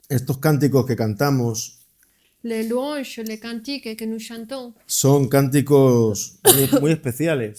Estos cánticos que cantamos Les louanges, les cantiques que nous chantons son cánticos muy especiales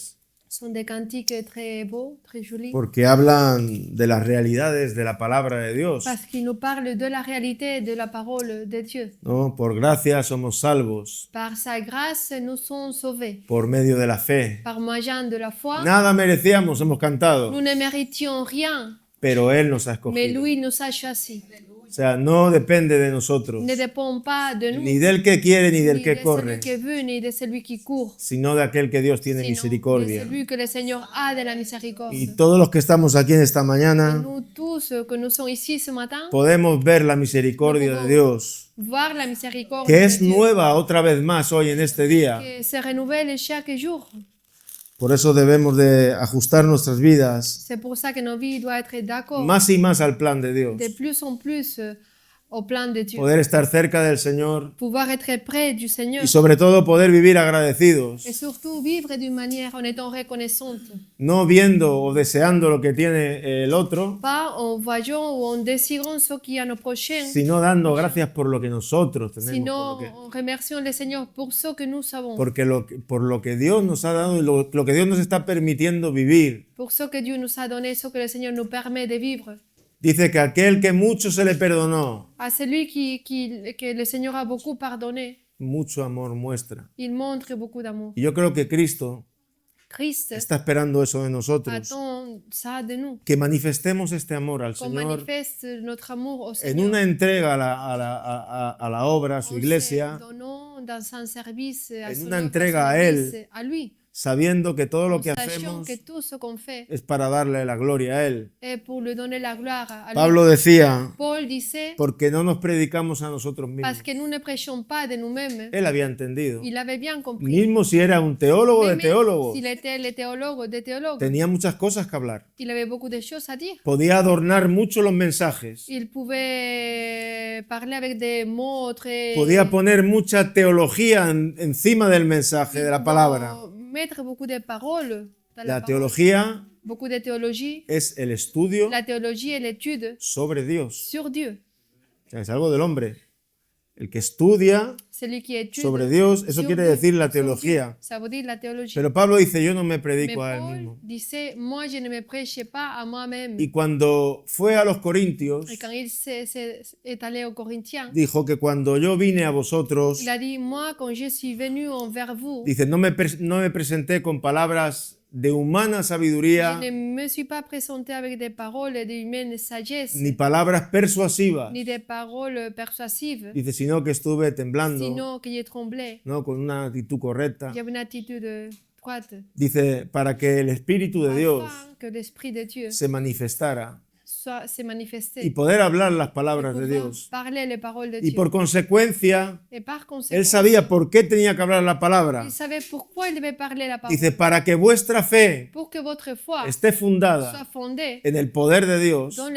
sont des cantiques très beaux, très jolis, porque hablan de las realidades de la palabra de Dios, parce qu'ils nous parlent de la réalité de la parole de Dieu. ¿no? Por gracia somos salvos Par sa grâce, nous sommes sauvés. por medio de la fe. Par moyen de la foi, Nada merecíamos, hemos nous cantado, ne méritions rien, pero Él nos ha mais escogido. lui nous a choisis. O sea, no depende de nosotros, Ne dépend pas de nous, ni del que quiere ni del ni que de celui corre, qui veut, ni de celui qui court, sino de aquel que Dios tiene sinon de misericordia. celui que le Seigneur a de la miséricorde. Y todos los que estamos aquí en esta Et mañana nous tous que nous sommes ici ce matin, podemos ver la misericordia de Dios, voir la miséricorde que de es Dieu, nueva otra vez más hoy en este día. qui se renouvelle chaque jour. Por eso debemos de ajustar nuestras vidas C'est pour ça que nos vies doivent être d'accord más y más al plan de Dios. de plus en plus au plan de Dieu. Poder estar cerca del Señor Pouvoir être près du Seigneur y sobre todo poder vivir agradecidos, et surtout vivre d'une manière en étant reconnaissante. no viendo o deseando lo que tiene el otro, Pas en voyant ou en désirant ce qui est à nos prochains, sino dando gracias por lo que nosotros tenemos, sinon en remerciant le Seigneur pour ce que nous savons, por lo que Dios nos ha dado y lo que Dios nos está permitiendo vivir. pour ce que Dieu nous a donné, ce que le Seigneur nous permet de vivre. Dice que aquel que mucho se le perdonó, À celui que le Seigneur a beaucoup pardonné, mucho amor muestra. il montre beaucoup d'amour. Y yo creo que Cristo Christ está esperando eso de nosotros, attend ça de nous, que manifestemos este amor al qu'on Señor manifeste notre amour au en Seigneur. una entrega a la obra, a su En se iglesia, donnant dans un service, à en son una œuvre, entrega à a son Él, service, à lui, sabiendo que todo lo en que sachant hacemos que tout ce qu'on fait es para darle la gloria a Él. est pour lui donner la gloire à lui. Pablo decía, Paul disait, porque no nos predicamos a nosotros mismos. parce que nous ne prêchons pas de nous-mêmes. Él había entendido. Il avait bien compris. Mismo si era un teólogo de Même teólogos, s'il était le théologue des théologues, tenía muchas cosas que hablar. il avait beaucoup de choses à dire. Podía adornar mucho los mensajes. Il pouvait parler avec des mots très... Podía poner mucha teología encima del mensaje, de la palabra. Mettre beaucoup de paroles dans la La parole. teología Beaucoup de théologie. es el estudio La théologie est l'étude sobre Dios. sur Dieu. O sea, es algo del hombre. El que estudia Celui qui étude sobre Dios, eso sur quiere Dieu, decir la sur Dieu. teología. Ça veut dire la théologie. Pero Pablo dice, yo no me Mais predico a él Paul mismo. disait, moi je ne me prêchais pas à moi-même. Y cuando fue a los Corintios, Et quand il est allé aux Corinthiens, dijo que cuando yo vine a vosotros, il a dit, moi quand je suis venu envers vous, dice, no me presenté con palabras de humana je sabiduría, ne me suis pas présenté avec des paroles d'humaine sagesse, ni palabras persuasivas. ni des paroles persuasives, Dice, sino que estuve temblando, sinon que je tremblais. ¿no? Con una actitud correcta. J'avais une attitude droite. Dice, para que el Espíritu de Dios Afin que l'Esprit de Dieu se manifestara se manifesté. y poder hablar las palabras de Pouvoir Dios. parler les paroles de Y Dieu. por consecuencia, Et par él conséquent, sabía por qué tenía que hablar la palabra. il savait pourquoi il devait parler la parole. Dice, para que vuestra fe Pour que votre foi esté soit fundada fondée en el poder de Dios dans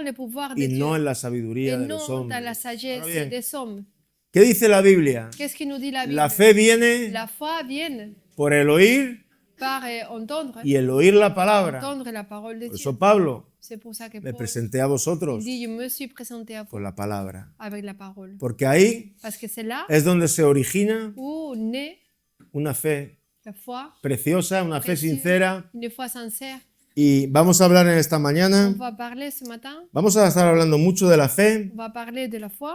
le pouvoir de y Dieu no en la et sabiduría de los non dans la hombres. sagesse Ahora bien, des hommes. ¿qué dice la Biblia? Qu'est-ce qui nous dit la Bible? La fe viene La foi vient por el oír par entendre, y el oír la palabra. entendre la parole de Por Dieu. eso Pablo, C'est pour ça que me Paul presenté a vosotros dit, je me suis présenté à vous con la palabra. avec la parole. Porque ahí Parce que c'est là es donde se origina où naît una fe la foi, preciosa, una fe précieuse, sincera. une foi sincère. Y vamos a hablar en esta On mañana, va parler ce matin, vamos a estar hablando mucho de la fe, on va parler de la foi,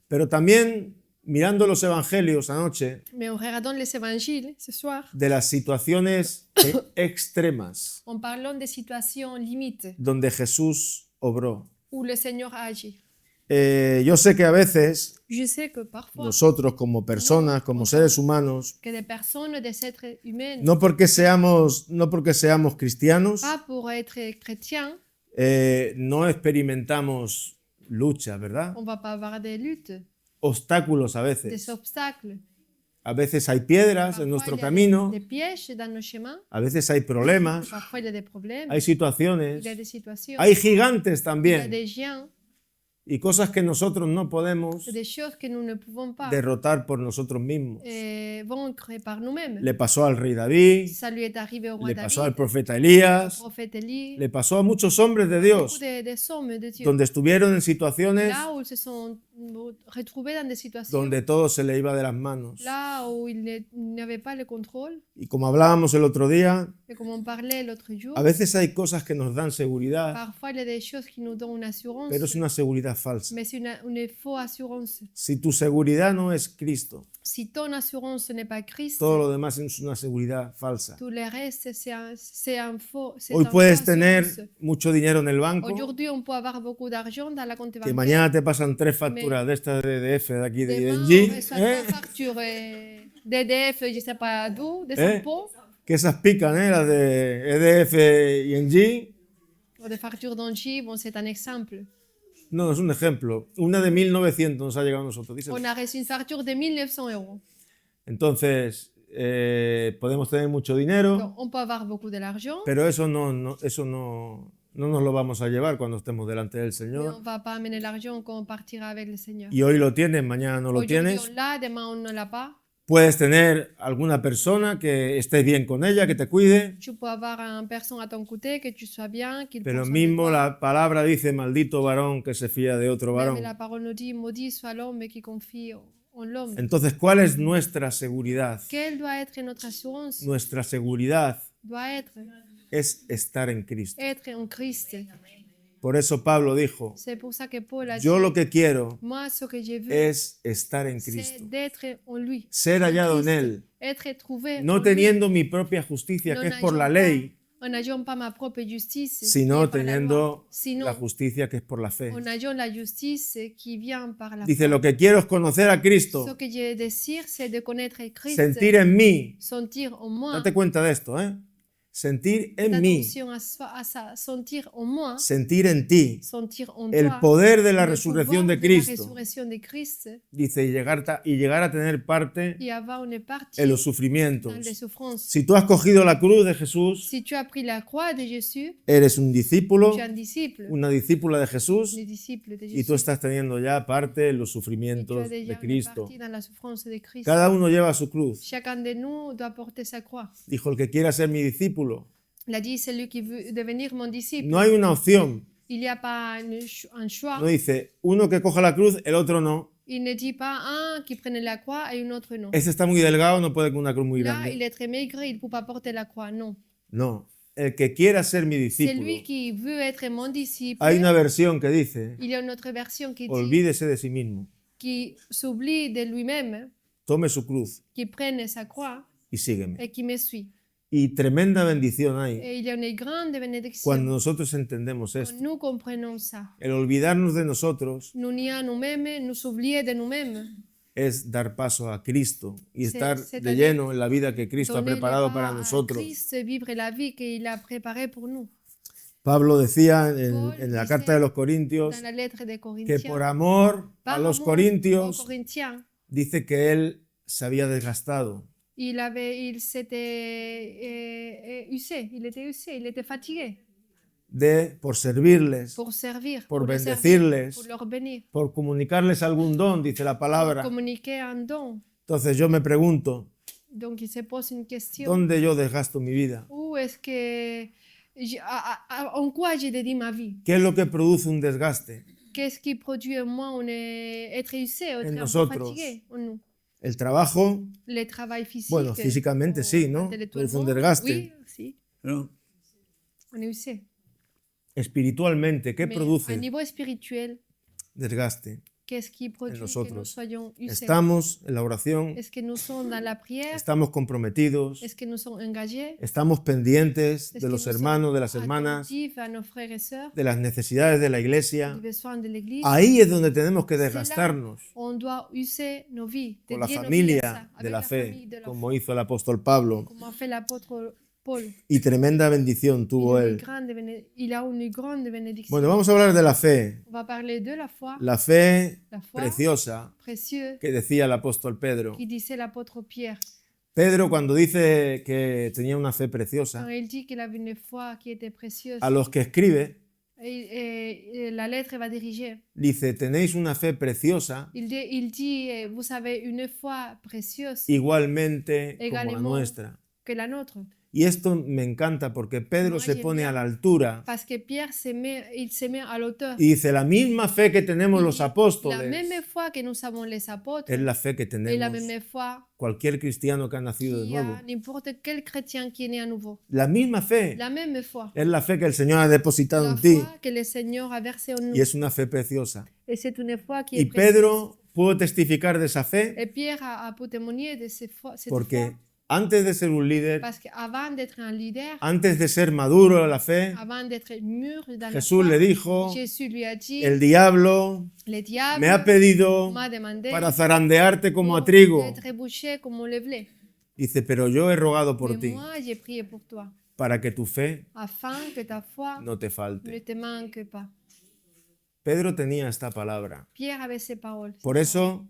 pero también mirando los evangelios anoche, mais en regardant les évangiles ce soir, de las situaciones extremas en parlant des situations limites donde Jesús obró. où le Seigneur a agi. Yo sé que a veces Je sais que parfois, nosotros como personas, como seres humanos, que des personnes, des êtres humains, no porque seamos cristianos, pas pour être chrétiens, no experimentamos lucha, ¿verdad? on va pas avoir des luttes, Obstáculos a des veces. obstacles. A veces hay piedras en Parfois, nuestro il y a camino, des pièges dans nos chemins, a veces hay problemas, parfois il y a des problèmes, hay situaciones, il y a des situations, hay gigantes il y a también. des géants. y cosas que nosotros no podemos des choses que nous ne pouvons pas derrotar por nosotros mismos. vaincre par nous-mêmes. Le pasó al rey David, Ça lui est arrivé au roi le pasó al David, profeta au Elías, prophète Élie, le pasó a muchos hombres de beaucoup Dios, des hommes de Dieu. donde estuvieron en situaciones Là où ils se sont retrouvés dans des situations, donde todo se le iba de las manos. là où ils n'avaient pas le contrôle. Y como hablábamos el otro día, Et comme on parlait l'autre jour, a veces hay cosas que nos dan seguridad, parfois il y a des choses qui nous donnent une assurance, pero es una seguridad falsa. mais c'est une fausse assurance. Si tu seguridad no es Cristo, Si ton assurance n'est pas Christ, todo lo demás es una seguridad falsa. tout le reste c'est un faux. C'est Hoy un puedes faux tener assurance. mucho dinero en el banco, Aujourd'hui, on peut avoir beaucoup d'argent dans la compte que bancaire. mañana te pasan 3 facturas de estas de EDF de aquí de Demain, on ING, reçoit une facture d'EDF, je ne sais pas d'où, des impôts, que esas pican, las de EDF y ING. ou des factures d'Engie. Bon, c'est un exemple. No, es un ejemplo. Una de 1900 nos ha llegado a nosotros. Dice. On a reçu une facture de 1900 euros. Entonces, podemos tener mucho dinero, Donc, on peut avoir beaucoup de l'argent, pero eso no nos lo vamos a llevar cuando estemos delante del mais on Señor. ne va pas amener l'argent quand on partira avec le Seigneur. Y hoy lo tienes, mañana no lo Aujourd'hui, tienes. on l'a, demain, on ne l'a pas. Puedes tener alguna persona que estés bien con ella, que te cuide, Tu peux avoir une personne à ton côté, que tu sois bien, qu'il pero prenne soin de mismo toi. la palabra dice, maldito varón que se fía de otro Mais varón. la parole nous dit, maudit soit l'homme qui confie en l'homme. Entonces, ¿cuál es nuestra seguridad? Quelle doit être notre assurance? Nuestra seguridad Doit être es estar en Cristo. en Christ. Por eso Pablo dijo, C'est pour ça que Paul a dit, yo lo que quiero moi, ce que je veux, es estar en c'est Cristo, d'être en lui. ser hallado en Christ. Él, Être trouvé no en lui. teniendo mi propia justicia, No que es por la n'ayant ley, pas- en n'ayant pas ma propre justice, sino qui est par la loi. teniendo Sinon, la justicia que es por la fe. en ayant la justice qui vient par la Dice, foi. lo que quiero es conocer a Ce Cristo, que je désire, c'est de connaître Christ, sentir en mí. sentir en moi, Date cuenta de esto, ¿eh? Sentir en mí, attention à ça, sentir en moi, sentir en ti, sentir en el toi, poder de la le resurrección pouvoir de de la Cristo. résurrection de Christ, Dice, y llegar a tener parte y avoir une partie en los dans sufrimientos. les souffrances. Si tú has cogido la cruz de Jesús, Si tu as pris la croix de Jésus, eres un discípulo, tu es un disciple, una discípula de Jesús, le disciple de y tú Jésus. estás teniendo ya parte en los Et tu as sufrimientos déjà de une Cristo. partie dans la souffrance de Christ. Cada uno lleva su cruz. Chacun de nous doit porter sa croix. Dijo, el que quiera ser mi discípulo. Il a dit, celui qui veut devenir mon disciple. No hay una opción. Il n'y a pas un choix. No dice, uno que coja la cruz, el otro no. Il ne dit pas un qui prenne la croix et un autre non. Este está muy delgado, no puede con una cruz muy Là, grande. il est très maigre, il ne peut pas porter la croix. Non. No, el que quiera ser mi discípulo. Celui qui veut être mon disciple, Hay una versión que dice, il y a une autre version qui dit, olvídese de sí mismo, qui s'oublie de lui-même, tome su cruz qui prenne sa croix y sígueme. et qui me suit. Y tremenda bendición hay Et il y a une grande bénédiction. cuando nosotros entendemos Quand esto. nous comprenons ça. El olvidarnos de nosotros Nous nier nous-mêmes, nous oublier de nous-mêmes. es dar paso a Cristo y Sí, estar sí, de también. lleno en la vida que Cristo ha Donner preparado les para pas à nosotros. Christ, vivre la vie qu'il a préparée pour nous. Pablo decía Paul en la dice carta de los Corintios Dans la lettre des que Corinthiens, por amor a par los amour aux Corintios Corinthiens, dice que él se había desgastado. il s'était usé, il était fatigué Por servirles, pour servir, por pour les servir, bendecirles, pour leur bénir, por comunicarles algún don, dice la palabra. communiquer un don. Entonces yo me pregunto, Donc il se pose une question. ¿dónde yo desgasto mi vida? Où est-ce que en quoi je dédie ma vie? ¿Qué es lo que produce un desgaste? Qu'est-ce qui produit en moi être usé, être un peu nosotros. fatigué en nous? El trabajo, Le travail physique. bueno, físicamente sí, ¿no? Produce un desgaste. Oui, si. ¿no? On est usé. Espiritualmente, ¿qué Mais produce à niveau spirituel, desgaste? qu'est-ce qui produit que nous nosotros. soyons usés? Estamos en la oración, Est-ce que nous sommes dans la prière? estamos comprometidos, Est-ce que nous sommes engagés? estamos pendientes Est-ce de que los nous hermanos, de sommes las hermanas, attentifs à nos frères et sœurs, de las necesidades de la des iglesia? besoins de l'Église? Ahí es donde tenemos que C'est là desgastarnos on doit user nos vies, con la dédier nos vies à ça, familia de avec la famille fe, de la como hizo el apóstol Pablo. comme a fait l'apôtre Paul. Y tremenda bendición tuvo él. Il a une grande bénédiction. Bueno, vamos a hablar de la fe. On va parler de la foi La foi foi preciosa précieuse que decía el apóstol Pedro. qui disait l'apôtre Pierre. Pedro, cuando dice que tenía una fe Quand preciosa, il dit qu'il avait une foi qui était précieuse, a los que escribe La lettre va diriger. Dice, tenéis una fe preciosa, Il dit, vous avez une foi précieuse igualmente como la également nuestra. que la nôtre. Y esto me encanta porque Pedro Moi, se j'aime pone bien. a la altura Parce que Pierre il se met à l'auteur. y dice, la misma fe que tenemos los La apóstoles même foi que nous avons les apôtres es la fe que et la tenemos même foi cualquier cristiano que ha nacido de qu'il y nuevo. a n'importe quel chrétien qui est né à nouveau. La misma fe La même foi. es la fe que el Señor ha depositado La en ti foi que le Seigneur a versée en nous. y es una fe preciosa. Et c'est une foi qui Y est précieuse. Pedro pudo testificar de esa fe Et Pierre a pu témoigner de cette foi. porque antes de ser un líder, Parce qu'avant d'être un leader, antes de ser maduro en la fe, avant d'être mûr dans Jesús la le foi, dijo, Jésus lui a dit, el diablo le diable me ha pedido m'a demandé para zarandearte como a pour trigo. te trébucher comme on le blé. Dice, pero yo he rogado por Mais ti moi, j'ai prié pour toi, para que tu fe afin que ta foi no te ne falte. te manque pas. Pedro tenía esta palabra. Pierre avait ces paroles. Por eso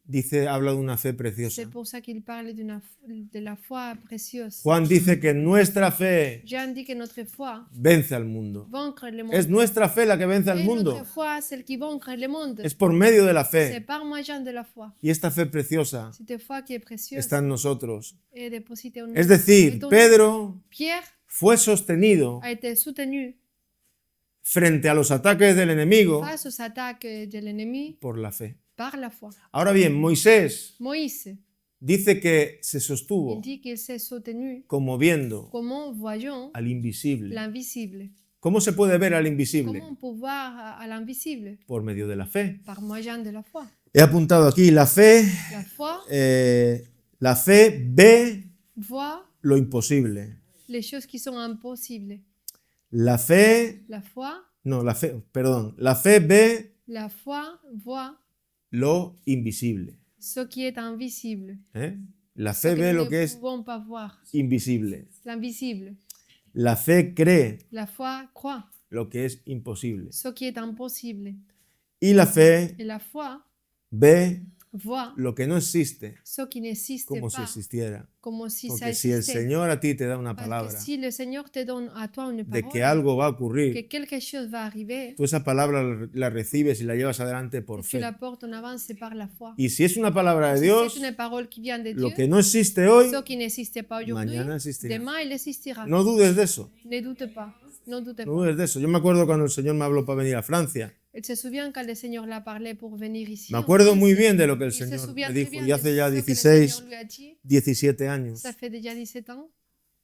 dice, habla de una fe preciosa. C'est pour ça qu'il parle de la foi précieuse. Juan dice que nuestra fe Jean dit que notre foi vence al mundo. vaincre le monde. Es nuestra fe la que vence al Et mundo. notre foi, celle qui vaincre le monde. Es por medio de la C'est fe. par moyen de la foi. Y esta fe preciosa Cette foi qui est précieuse está en nosotros. est dépositée en nous. Es decir, Et Pedro Pierre fue sostenido a été soutenu frente a los ataques del enemigo face aux attaques de l'ennemi por la fe. par la foi. Ahora bien, Moisés Moïse, dice que se il sostuvo dit qu'il s'est soutenu como viendo comment voyons al invisible. l'invisible. ¿Cómo se puede ver al invisible? Comment on peut voir à l'invisible? Por medio de la fe. Par moyen de la foi. He apuntado aquí, la fe La foi ve voit lo imposible. les choses qui sont impossibles. La fe, La foi la fe ve voit lo invisible. ce qui est invisible. ¿Eh? La Ce fe que ve nous lo ne que es pouvons pas voir. invisible. L'invisible. La fe cree La foi croit lo que es imposible. ce qui est impossible. Y la fe Et la foi ve voit lo que no existe ce qui n'existe como si pas, existiera. comme si ça Porque si el existait. Señor a ti te da una Parce que palabra si le Seigneur te donne à toi une de parole, que algo va a que ocurrir, quelque chose va arriver, tú esa palabra la recibes y la llevas adelante por tu fe. la portes en avant, c'est par la foi. Y si es una palabra de Si Dios, c'est une parole qui vient de lo Dieu, que no existe hoy, ce qui n'existe pas aujourd'hui, mañana existirá. demain il existira. No dudes de eso. Ne doute pas. Ne doute No pas. dudes de eso. Yo me acuerdo cuando el Señor me habló para venir a Francia. Il se souvient quand le Seigneur l'a parlé pour venir ici. Me en acuerdo France. muy bien de lo que el Il se Señor souvient me très dijo. bien Y de hace ya ce que le 16, Seigneur lui a dit. 17 años. Ça fait déjà 17 ans.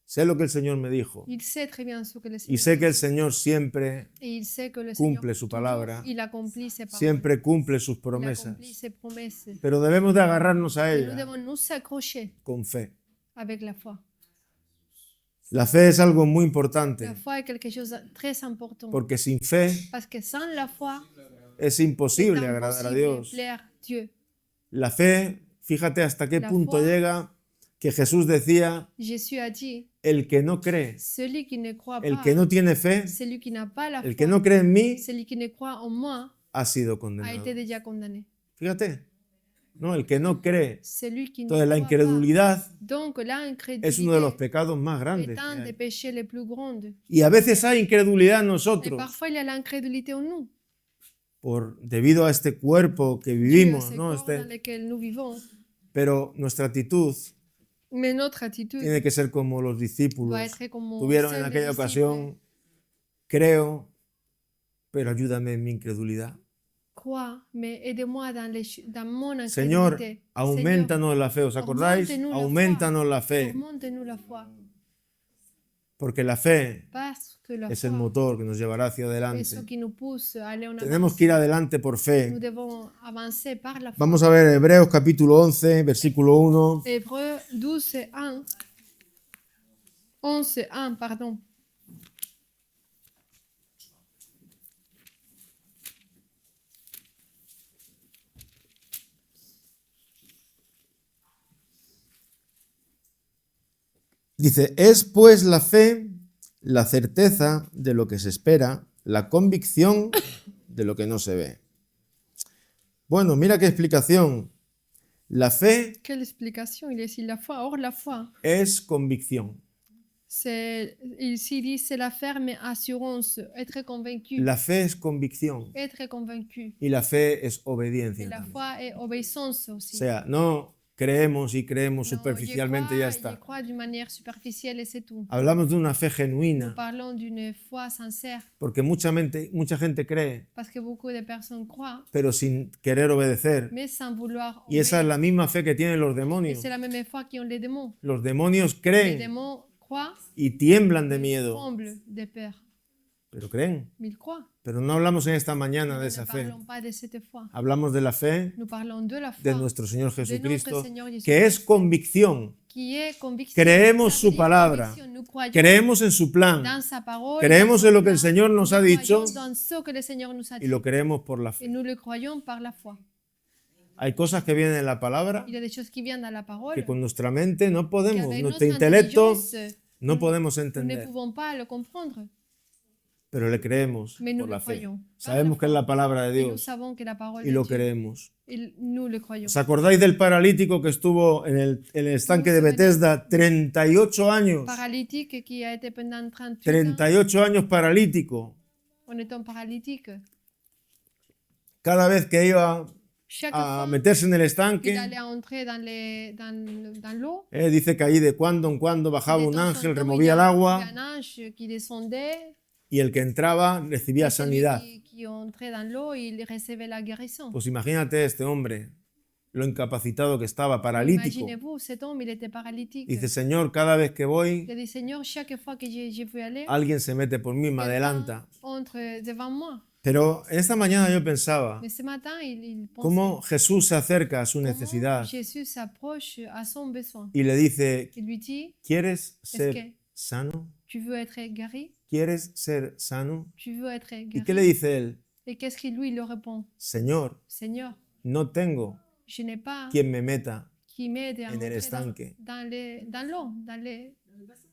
Sé lo que el Señor me dijo. Il sait très bien ce que le Y Seigneur sé que el Señor siempre Et il sait que le cumple Seigneur, su toujours, palabra, il accomplit ses paroles. siempre cumple sus Il promesas. accomplit ses promesses. Pero debemos de agarrarnos a Et nous ella devons nous accrocher con fe. avec la foi. La fe es algo muy La importante foi est quelque chose de très important. porque sin fe Parce que sans la foi, es c'est imposible agradar a impossible Dios. plaire Dieu. La fe, fíjate hasta qué La punto foi- llega que Jesús decía, Jésus a dit, el que no cree, celui qui ne croit el pas, que no tiene fe, celui qui n'a pas la el foi, que no cree en mí, celui qui ne croit en moi, ha sido a condenado. été déjà condamné. Fíjate, no, el que no cree. Celui qui ne Entonces la croit incredulidad pas. Donc l'incrédulité es uno de los pecados más est grandes que un des hay. péchés les plus grands. Y a veces hay incredulidad en Et nosotros parfois, il y a l'incrédulité en nous. debido a este cuerpo que Dû à vivimos, ces ¿no? corps dans lesquels nous vivons. Pero nuestra actitud Mais notre attitude tiene que ser como los discípulos doit être comme tuvieron en celle des aquella disciples. ocasión. Creo, pero ayúdame en mi incredulidad. Crois, mais aidez-moi dans mon Señor, incrédulité. aumentanos la fe, ¿os acordáis? aumentanos la Aumentanos la fe, Augmente-nous la foi. porque la fe Parce que la es el foi motor que nos llevará hacia est ce adelante. qui nous pousse à aller en avant. Tenemos que ir adelante por Nous fe. devons avancer par la foi. Vamos a ver Hebreos capítulo 11, versículo 1. Hébreux 12, 1. 11, 1, pardon. Dice, es pues la fe, la certeza de lo que se espera, la convicción de lo que no se ve. Bueno, mira qué explicación. La fe Quelle explication il est ici. La foi, or la foi, es convicción. Ici dit c'est la ferme assurance, être convaincu, La fe es convicción être convaincu. y la fe es Et obediencia la también. foi est obéissance O aussi. sea, no creemos y creemos Non, superficialmente y ya j'y está. crois d'une manière superficielle et c'est tout. Hablamos de una fe Nous genuina, parlons d'une foi sincère porque mucha gente cree, parce que beaucoup de personnes croient, pero sin querer obedecer. mais sans vouloir Y esa es obéir. la misma fe que tienen los Et demonios. c'est la même foi qu'ont les démons. Los demonios Les creen démons croient, y tiemblan de ils miedo, tremblent de peur, pero creen. mais ils croient. Pero no hablamos en esta mañana Nous de ne esa fe. parlons pas de cette foi. Hablamos de la fe Nous parlons de la foi de nuestro Señor de Jesucristo, notre Seigneur Jésus, que es convicción. qui est conviction. Creemos Ça su veut dire palabra, conviction. Nous croyons creemos en su plan, dans sa parole, creemos dans en son lo que el plan. Señor nos ha Nous dicho croyons dans ce que le Seigneur nous a y dit. lo creemos por la Et fe. nous le croyons par la foi. Hay cosas que vienen en la palabra Il y a des choses qui viennent dans la parole. que con nuestra mente no podemos, qu'avec nuestro notre intelecto intelligence, no podemos nous ne entender, pouvons pas le comprendre. pero le creemos Mais nous por le la fe. croyons. Sabemos que es la palabra de Et nous Dios savons que la parole y de lo Dieu. creemos. Et nous le croyons. ¿Os acordáis del paralítico que estuvo en el estanque de Bethesda 38 años? Paralytique qui a été pendant 38 ans. 38 años paralítico. On est un paralytique. Cada vez que iba Chaque a fois meterse en el qu'il estanque, allait entrer dans l'eau, dice que ahí de cuando en cuando bajaba de un temps en ángel, temps, removía el il y agua avait un ange qui descendait. y el que entraba recibía Et celui sanidad. qui entrait dans l'eau, il recevait la guérison. Pues imagínate este hombre, lo incapacitado que estaba, paralítico. Imaginez-vous, cet homme, il était paralytique. Dice, Señor, cada vez que voy, Il a dit, Seigneur, chaque fois que je veux aller, alguien se mete por mí, me quelqu'un adelanta. entre devant moi. Pero en esta mañana yo pensaba, Mais ce matin, il pensait cómo Jesús se acerca a su comment necesidad Jésus s'approche à son besoin. y le dice, Il lui dit, ¿quieres que- ser sano? tu veux être guéri? ¿Quieres ser sano? Tu veux être ¿Y qué le guéri? dice él? Et qu'est-ce qu'il lui il répond? Señor, Seigneur, no tengo je n'ai pas quien me meta qui m'aide à en el entrer estanque. dans l'eau,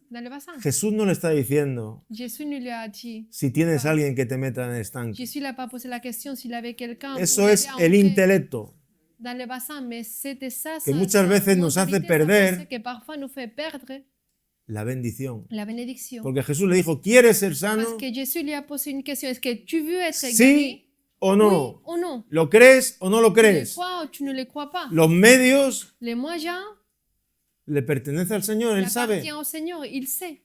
dans le bassin. Jesús no le está diciendo, Jésus nous lui a dit, si tienes a alguien que te meta en el estanque. Jésus n'a pas posé la question s'il avait quelqu'un Eso pour es l'aider à el entrer intelecto, dans le bassin, mais c'était ça, que muchas veces nos hace mentalité, sa perder pensée que parfois nous fait perdre la bendición. la bénédiction. Porque Jesús le dijo, ¿quieres ser Parce sano? que Jésus lui a posé une question, est-ce que tu veux être Sí guéri? o Oui no. ou non? ¿Lo crees o no lo Tu le crees? crois ou tu ne le crois pas? Los medios Les moyens le pertenecen al Señor, Él sabe. appartiennent au Seigneur, il sait.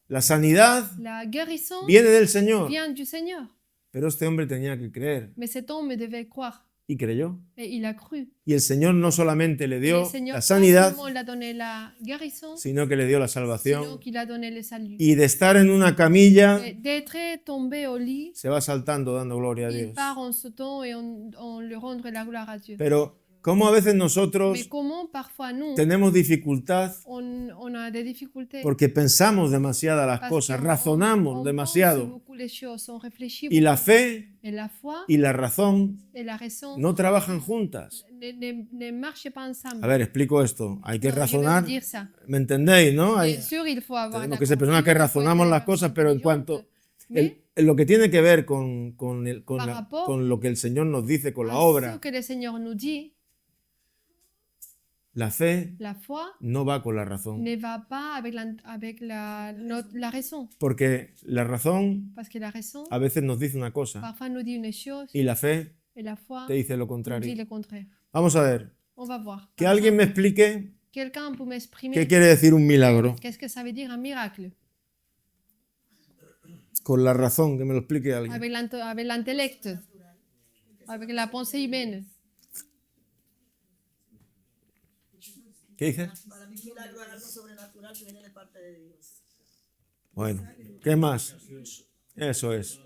La sanidad La guérison viene del Señor. vient du Seigneur. Pero este hombre tenía que creer Mais cet homme devait croire. y creyó. Et il a cru. Y el Señor no solamente le Et dio le Seigneur, la pas sanidad, seulement il a donné la guérison, sino que le dio la sinon salvación. qu'il a donné le salut. Y de estar en una camilla, Et d'être tombé au lit, se va saltando dando gloria a il Dios. part en sautant et on le rendre la gloire à Dieu. Pero, ¿cómo a veces Mais nosotros comment parfois nous, tenemos dificultad on a des difficultés porque pensamos demasiadas las parce cosas, qu'on- razonamos on demasiado? pense beaucoup les choses, on réfléchit Y la beaucoup. fe Et la foi y la razón et la raison no trabajan juntas. ne marchent pas ensemble. A ver, explico esto. Hay que Non, je vais razonar. vous dire ça. ¿Me entendéis, no? Hay, Bien sûr, il faut avoir tenemos la que ser personas que confiance, il faut razonamos être las cosas, pero en intelligente. cuanto Mais lo que tiene que ver con Par rapport con lo que el Señor nos dice, con la à obra, ce que le Seigneur nous dit, la fe la foi no va con la razón. ne va pas avec la raison. Porque la razón Parce que la raison, a veces nos dice una cosa parfois nous dit une chose y la fe et la foi te dice lo nous dit contrario. le contraire. Vamos a ver, On va voir. que alguien me explique Quelqu'un peut qué m'exprimer quiere decir un milagro. qu'est-ce que ça veut dire un miracle Con la razón, que me lo explique alguien. avec l'intellect, avec la pensée humaine. ¿Qué dices? Para mí, milagro es algo sobrenatural que viene de parte de Dios. Bueno, ¿qué más? Eso es.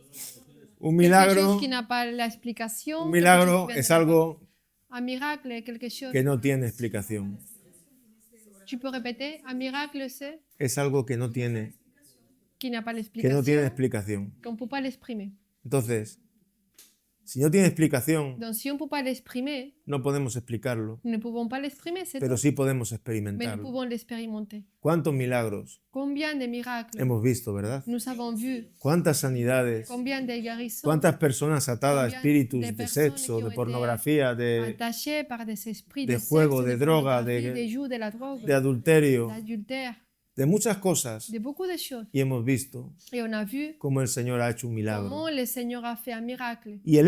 Un Quelque milagro, chose qui n'a pas l'explication. un quelque milagro chose qui vient es de la algo part. Un miracle est quelque chose. que no tiene explicación. Tu peux répéter? Un miracle, c'est Es algo que no tiene qui n'a pas que l'explication. no tiene explicación. Qu'on ne peut pas l'exprimer. Entonces, si no tiene explicación, Donc, si on ne peut pas l'exprimer, no podemos explicarlo, nous ne pouvons pas l'exprimer, c'est pero tout. sí podemos Mais nous experimentarlo. pouvons l'expérimenter. ¿Cuántos milagros Combien de miracles hemos visto, verdad? nous avons vus? ¿Cuántas sanidades? Combien de guérisons ¿Cuántas personas atadas a Combien espíritus de de personas sexo, que de ont pornografía, de attachés par des esprits de de juego, sexe, de droga, pornographie, de des jeux, de la drogue, adulterio, d'adultère, de muchas cosas de beaucoup de choses. y hemos visto Et on a vu cómo el Señor ha hecho un milagro. comment le Seigneur a fait un miracle. Y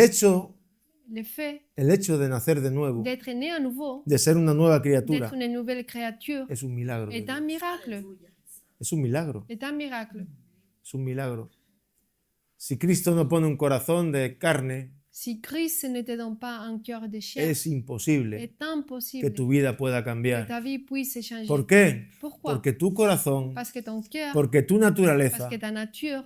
Le fait el hecho de nacer de nuevo, d'être né à nouveau, de ser una nueva d'être criatura, une nouvelle créature, es un milagro. de est un Dios. miracle. Es un milagro. Est un miracle. Es un milagro. Si Cristo no pone un corazón de carne, Si Christ ne te donne pas un cœur de chair, es imposible est que impossible tu vida pueda que cambiar. ta vie puisse changer. ¿Por qué? Pourquoi? Porque tu corazón, Parce que ton cœur, porque tu parce naturaleza que ta nature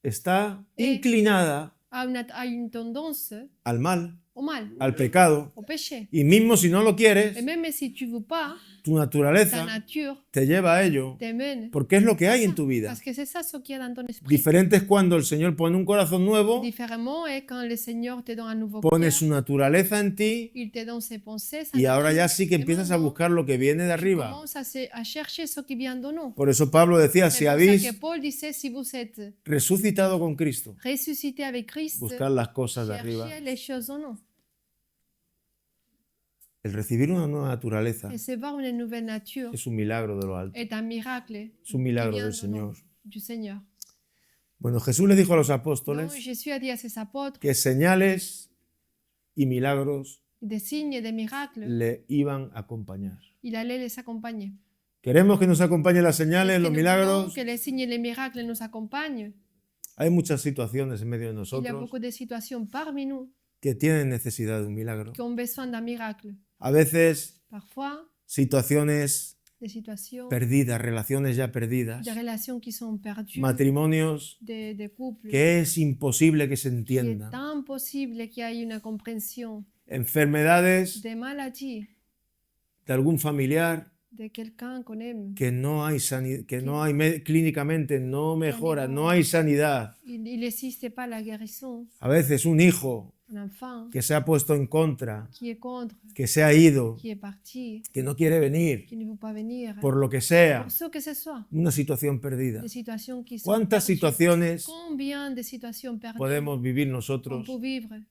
está Eh. inclinada a une tendance al mal, au mal, al pecado. au péché. Y mismo si no lo Et quieres, même si tu ne veux pas, tu ta naturaleza nature te lleva a ello, te mène. porque es lo que hay en tu vida. Parce que c'est ça ce qu'il y a dans ton esprit. Diferente es cuando el Señor pone un corazón nuevo, Différemment, et quand le Seigneur te donne un nouveau pone cœur, su naturaleza en ti il te donne ses pensées, sa y ahora ya nature, sí que et empiezas a maintenant, buscar lo que viene de tu arriba. commences à chercher ce qui vient de nous. Por eso Pablo decía, C'est si pour ça habéis que Paul disait, si vous êtes resucitado con Cristo, ressuscité avec Christ, buscar las cosas de arriba. cherchez les choses en nous. El recibir una nueva naturaleza Recevoir une nouvelle nature es un milagro de lo alto, est un miracle es un milagro qui vient del de Señor. nous, du Seigneur. Bueno, Jesús le dijo a los Donc, apóstoles Jésus a dit à ses apôtres, que señales y milagros des signes et des miracles, le iban a acompañar. il allait les accompagner. Queremos que nos acompañen las señales, Est-ce que los nous milagros. voulons que les signes et les miracles nous accompagnent? Hay muchas situaciones en medio de Il y a nosotros beaucoup de situations parmi nous que tienen necesidad de un milagro. qui ont besoin d'un miracle. A veces Parfois, situaciones des situations, perdidas, relaciones ya perdidas, des relations qui sont perdues, matrimonios des couples, que es imposible que se qui est entiendan, impossible qu'il y ait une compréhension, enfermedades des maladies de algún familiar de quelqu'un qu'on aime. que no hay clínicamente no mejora, no hay sanidad. Il n'existe pas la guérison. A veces un hijo Un enfant que se ha puesto en contra, qui est contre, que se ha ido, qui est parti, que no quiere venir, qui ne veut pas venir, por lo que sea, pour ce que ce soit, una situación perdida. des situations qui sont ¿Cuántas perdues. situaciones Combien de situations perdues podemos vivir on nosotros peut vivre,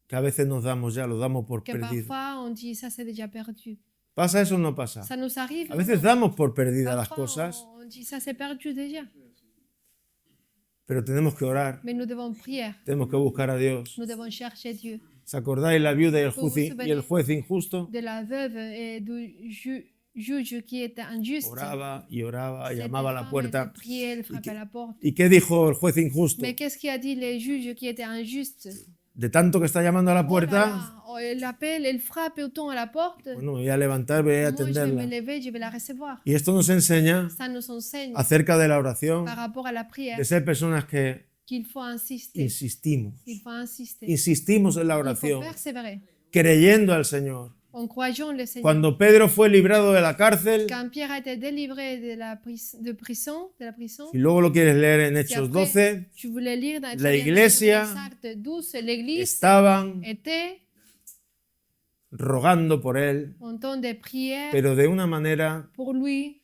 que a veces nos damos ya, lo damos por que perdido? parfois on dit ça c'est déjà perdu. ¿Pasa eso o no pasa? Ça nous arrive. A veces non? damos por perdidas las Parfois, cosas, on dit ça c'est perdu déjà. pero tenemos que orar, Mais nous devons prier, tenemos que buscar a Dios. nous devons chercher Dieu. ¿Se acordáis la viuda y Vous vous y el souvenez juez injusto? De la veuve et du juge qui était injuste. Oraba y oraba, Cette llamaba a la femme, puerta. elle priait, elle frappait à la porte. ¿Y qué dijo el juez injusto? Mais qu'est-ce qu'il a dit les juges qui étaient injustes? De tanto que está llamando a la Oh là puerta, là, oh, elle appelle, elle frappe autant à la porte. bueno, me voy a levantar, voy a Moi, je vais me atenderla. lever, je vais la recevoir. Y esto nos enseña Ça nous enseigne acerca de la oración, par rapport à la prière de ser personas que qu'il faut insister. insistimos. Il faut insister. Insistimos en la Il faut oración, persévérer creyendo al Señor. en croyant le Seigneur. Cuando Pedro fue librado de la cárcel, Quand Pierre a été délivré de la prison, si luego lo quieres leer en si Hechos après, 12, tu voulais lire dans la iglesia Actes 12, l'église estaban était rogando por él, en temps de prière pero de una manera, pour lui,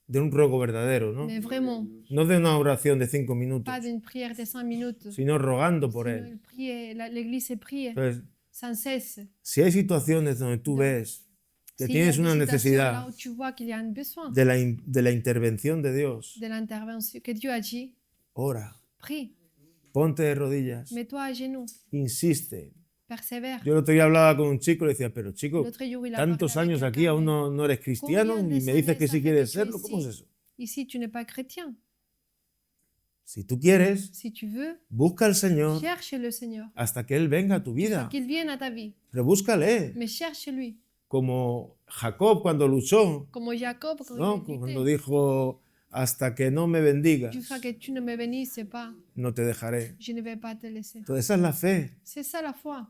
de un ruego verdadero, ¿no? mais vraiment, No de una oración de 5 minutos, pas d'une prière de 5 minutes. sino rogando por Sinon, él. il priait, l'église priait Entonces, sans cesse. si hay situaciones donde tú ves que S'il y a tienes des una situations necesidad là où tu vois qu'il y a un besoin de la intervención de Dios, de l'intervention, que Dieu a dit, ora, prie, ponte de rodillas, mets-toi à genoux, insiste. persévère. Yo el otro día hablaba con un chico y le decía, pero chico, L'autre jour, il a tantos parlé años avec aquí quelqu'un, aún mais no eres cristiano combien de y me dices que années sí ça quieres fait que tu serlo. es ¿Cómo es ici? eso? Ici, tu n'es pas chrétien. Si tú quieres, Si tu veux, busca al Señor cherche le Seigneur. hasta que Él venga a tu vida. Qu'il vienne à ta vie. Pero búscale, Mais cherche-lui. como Jacob cuando luchó, Comme Jacob, quand ¿no? il Cuando était, dijo, hasta que no me bendigas, jusqu'à que tu ne me bénisses pas, no te dejaré. je ne vais pas te laisser. Entonces esa es la fe. C'est ça la foi.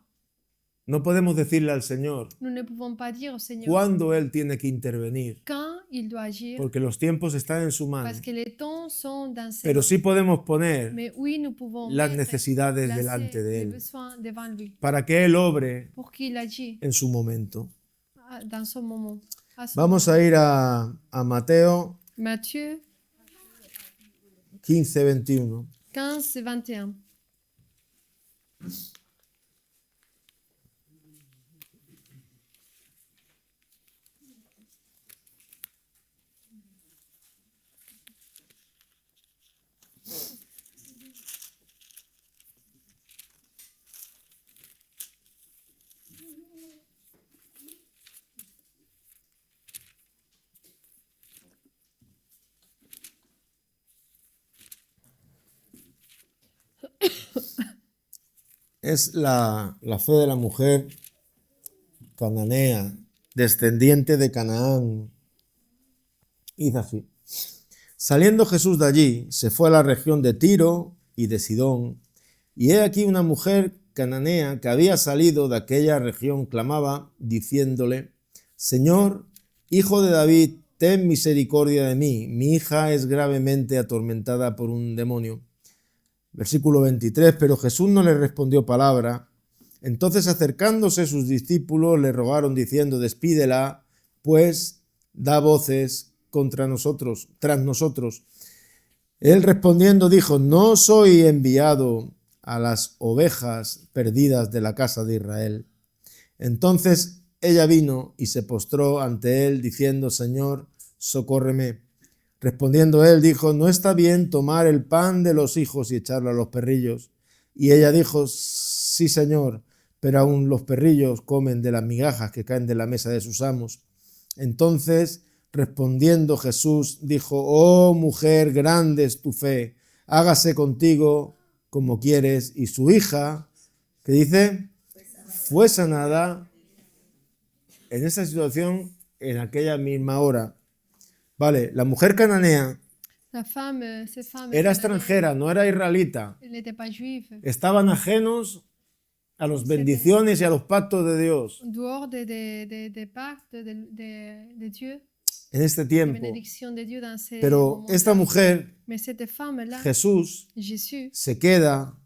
No podemos decirle al Señor Nous ne pouvons pas dire au Seigneur cuándo Él tiene que intervenir, quand il doit agir, porque los tiempos están en su mano. parce que les temps sont dans ses Pero mains. sí podemos poner Mais oui, nous pouvons las mettre, necesidades placer delante de les Él besoins devant lui para que Él obre pour qu'il agisse en su momento. dans son moment. À son Vamos a ir a Mateo Matthieu 15, 21. 15, 21. es la fe de la mujer cananea, descendiente de Canaán. Dice así: saliendo Jesús de allí, se fue a la región de Tiro y de Sidón, y he aquí una mujer cananea que había salido de aquella región clamaba, diciéndole: Señor, hijo de David, ten misericordia de mí, mi hija es gravemente atormentada por un demonio. Versículo 23, pero Jesús no le respondió palabra. Entonces, acercándose sus discípulos, le rogaron diciendo: despídela, pues da voces contra nosotros, tras nosotros. Él respondiendo dijo: no soy enviado a las ovejas perdidas de la casa de Israel. Entonces ella vino y se postró ante él, diciendo: Señor, socórreme. Respondiendo él, dijo: no está bien tomar el pan de los hijos y echarlo a los perrillos. Y ella dijo: sí, Señor, pero aún los perrillos comen de las migajas que caen de la mesa de sus amos. Entonces, respondiendo Jesús, dijo: oh mujer, grande es tu fe, hágase contigo como quieres. Y su hija, ¿qué dice? Fue sanada en esa situación, en aquella misma hora. Vale, la mujer cananea Cette femme era cananéenne, extranjera, no era israelita. elle n'était pas juive. Estaban ajenos a las bendiciones y a los pactos de Dios En dehors des pactes de Dieu, en este des tiempo. bénédictions de Dieu dans ces Pero moments-là. esta mujer, Mais cette femme-là, Jesús, Jésus, se queda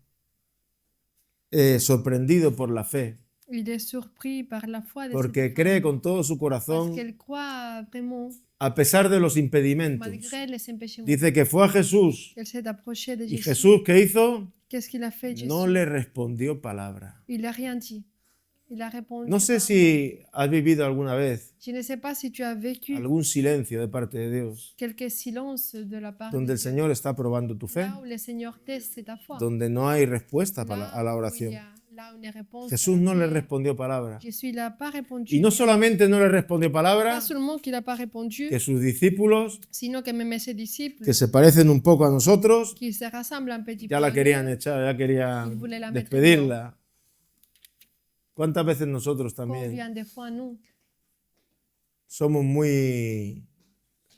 sorprendido por la fe, il est surpris par la foi de porque cette cree femme, con todo su parce corazón, qu'elle croit vraiment, a pesar de los impedimentos. malgré les empêchements. Dice que fue a Jesús, Elle s'est approchée de y Jésus. Jesús, ¿qué hizo? Qu'est-ce qu'il a fait, Jésus? No le respondió palabra. Il n'a rien dit. Il a répondu. No sé par- si has vivido alguna vez Je ne sais pas si tu as vécu algún silencio de parte de Dios, quelques silences de la part donde de el Dieu. Señor está probando tu fe, Là où le Seigneur teste ta foi. donde no hay respuesta Là a la où il oración. y a là où les réponses Jesús no le arrivent. respondió palabra. Jésus n'a pas répondu. Y no solamente no le respondió palabra, Pas seulement qu'il n'a pas répondu, que sus discípulos, sino que même ses disciples, que se parecen un poco a nosotros, qui se rassemblent un petit ya peu, la querían echar, ya Il querían voulait la mettre despedirla. ¿Cuántas veces nosotros también combien de fois nous, somos muy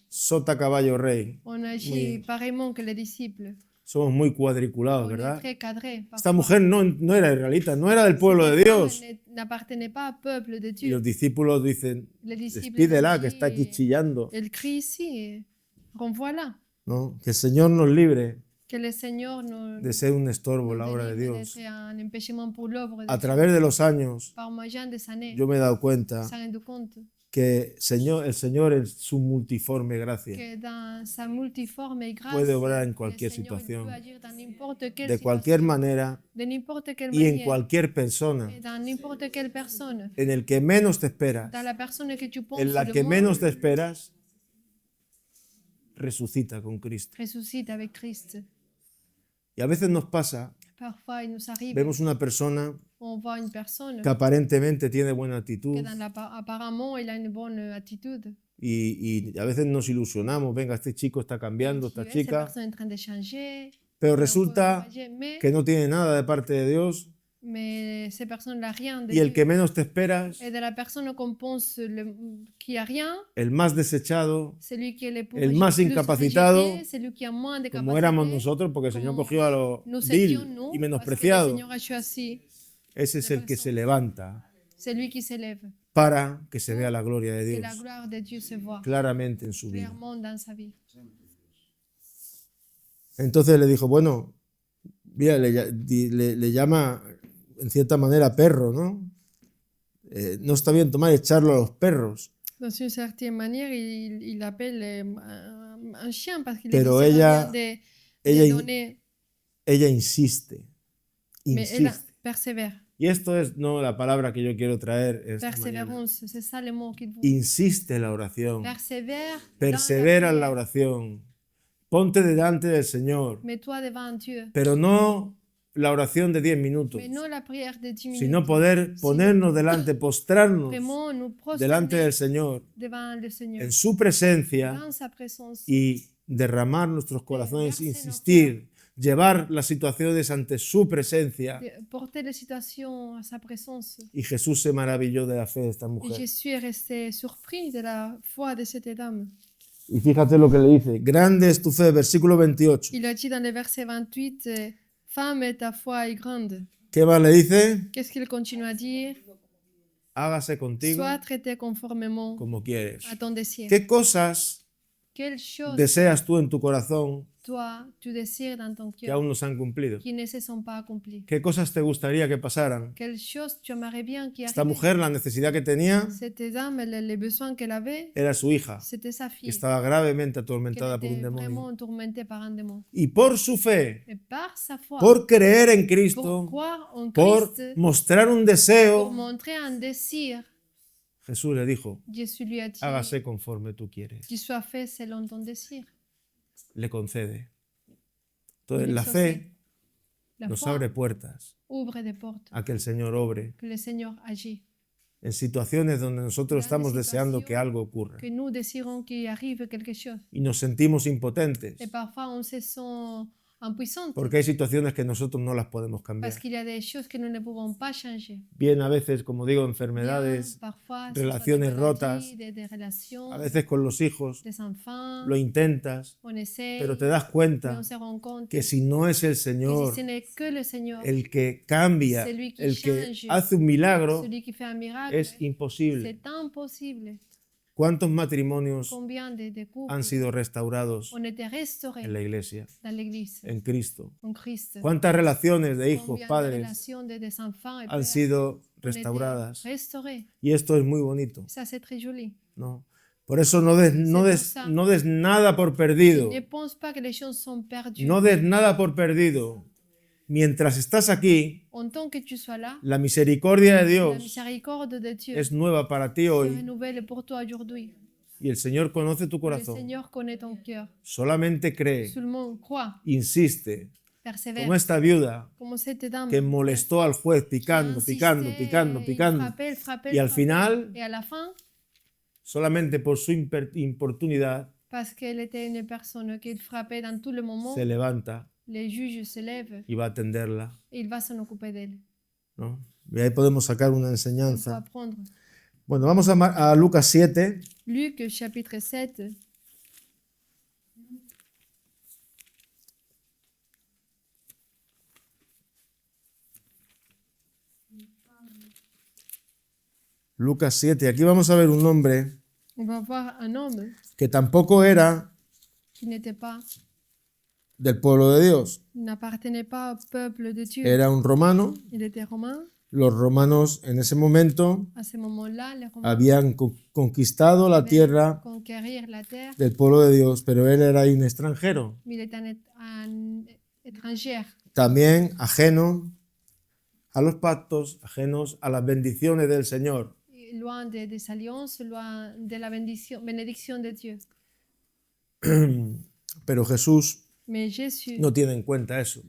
sota caballo rey? on agit Oui. pareillement que les disciples. Somos muy cuadriculados, On est ¿verdad? très cadrés. Esta parfois. mujer no era israelita, no era del pueblo de Cette femme Dios. n'appartenait pas au peuple de Y Dieu. los discípulos dicen: Les disciples despídela, ont que dit, está aquí chillando. elle crie ici, renvoie-la. ¿No? Que el Señor nos libre Que le Seigneur nous, de ser un estorbo en la nous obra de délivre Dios. d'être un empêchement pour l'œuvre de A Dieu. través de los años, Par moyen des années, yo me he dado cuenta s'est rendu compte que el Señor en su multiforme gracia que dans sa multiforme grâce, puede obrar en le cualquier Seigneur, il situación, peut agir dans n'importe quelle de cualquier situation, manera de n'importe quelle y en manière, cualquier persona, et dans n'importe quelle personne, en el que menos te esperas, dans la personne que tu penses en la le que moins, menos te esperas, resucita con Cristo. ressuscite avec Christ. Y a veces nos pasa, Parfois, il nous arrive, vemos una persona on voit une personne que aparentemente tiene buena que actitud apparemment il a une bonne attitude. y a veces nos ilusionamos, venga, este chico está cambiando, esta Cette chica, personne est en train de changer, pero on peut resulta encourager, mais, que no tiene nada de parte de Dios mais ces personnes n'ont rien de y el Dieu. que menos te esperas, Et de la personne qu'on pense qui a rien, el más desechado, celui qui est le plus el más plus incapacitado, rejeté, celui qui a moins de como éramos capacité, nosotros, porque el Señor como cogió a los nous vil étions nous, y parce que le menospreciados. Seigneur a choisi Ese es el que se levanta celui qui s'élève, para que se vea la gloria de que la Dios gloire de Dieu se voit claramente en su vida. clairement dans sa vie. Entonces le dijo, bueno, mira, le llama en cierta manera perro, ¿no? No está bien tomar y echarlo a los perros. Dans une certaine manière, il appelle un chien parce qu'il Pero est ella- de ella- donner, Ella insiste, mais elle insiste. persévère. Y esto es no la palabra que yo quiero traer esta mañana. Persévérance, c'est ça le mot qu'il faut. Insiste en la oración, Persévère. persevera en la dans oración, ponte delante del Señor, Mets-toi devant Dieu. pero no la oración de 10 minutos, Mais non la prière de 10 minutes. sino poder ponernos delante, postrarnos Vraiment nous delante prosterner del Señor, devant le Seigneur. en su presencia Dans sa présence. y derramar nuestros corazones, verser insistir, llevar las situaciones ante su presencia. de porter les situations à sa présence. Y Jesús se maravilló de la fe de esta Et mujer. Jésus est resté surpris de la foi de cette dame. Y fíjate lo que le dice, grande es tu fe, versículo 28. Il a dit dans le verset 28, Femme, ta foi est grande. ¿Qué más le dice? Qu'est-ce qu'il continue à dire? Hágase contigo Sois traité conformément como quieres. à ton désir. ¿Qué cosas Quelles choses, deseas tú en tu corazón toi, tu désires dans ton que cœur aún no se han cumplido? qui ne se sont pas accomplies? ¿Qué cosas te gustaría que pasaran? Quelles choses tu aimerais bien qui Esta arrivent? mujer, la necesidad que tenía Cette dame, les besoins qu'elle avait, era su hija, c'était sa que fille, estaba gravemente qu'elle atormentada por un était demonio. vraiment tourmentée par un démon. Y por su fe, Et par sa foi, por creer en pour Cristo, croire en por Christ, mostrar un pour deseo, montrer un désir, Jesús le dijo, Jésus lui a dit, hágase conforme tú quieres. qu'il soit fait selon ton désir. Le concede. Il Entonces, la exauce. fe La nos foi abre puertas ouvre des portes, a que el Señor obre que le Seigneur agit, en situaciones donde nosotros estamos deseando que algo ocurra que nous désirons qu'il arrive quelque chose. y nos sentimos impotentes Et parfois, on se sent impuissante porque hay situaciones que nosotros no las podemos cambiar. parce qu'il y a des choses que nous ne pouvons pas changer. Bien, a veces, como digo, Bien, enfermedades, parfois, ce relaciones soit des rotas, maladies, des relations, a veces con los hijos, des enfants, lo intentas, on essaie, pero te das mais cuenta on se rend compte que si no es el que Señor si ce n'est que le Seigneur, el que cambia, Celui qui el que change, hace un milagro, celui qui fait un miracle, es imposible. c'est impossible. ¿Cuántos matrimonios Combien de couples han sido restaurados ont été restaurés en la iglesia, dans l'Église, en Cristo? en Christ? ¿Cuántas relaciones de hijos, Combien de padres relations des enfants et han pères sido ont été restauradas? restaurés. Y esto es muy bonito, Ça, c'est très joli. ¿no? Por eso no des nada por perdido. Ne pense pas que les choses sont perdues. No des nada por perdido. Mientras estás aquí, En tant que tu sois là, la misericordia de la Dios miséricorde de Dieu es nueva para ti se hoy renouvelle pour toi aujourd'hui. y el Señor conoce tu Le corazón. Seigneur connaît ton cœur. Solamente cree, Seulement crois, insiste, persévère. como esta viuda Como cette dame que molestó al juez picando, picando, insistait, picando, il picando. frappait, il frappait, Y il al frappait. final, Et à la fin, solamente por su importunidad, parce qu'elle était une personne qu'il frappait dans tout le moment, se levanta les juges se lèvent y va a atenderla, et il va s'en occuper d'elle. ¿no? Y ahí podemos sacar una Il faut enseñanza. apprendre. Bueno, vamos a Lucas 7. Luc chapitre 7. Lucas 7. Aquí vamos a ver un hombre On va voir un homme que tampoco era qui n'était pas, del pueblo de Dios. n'appartenait pas au peuple de Dieu. Era un romano. Il était romain. Los romanos en ese momento À ce moment-là, les Romains habían conquistado la devaient tierra conquérir la terre, del pueblo de Dios, pero él era un extranjero, mais il était un étranger, también ajeno a los pactos, ajenos a las bendiciones del Señor. loin des alliances, loin de la bénédiction de Dieu. Pero Jesús Mais Jésus no tiene en cuenta eso,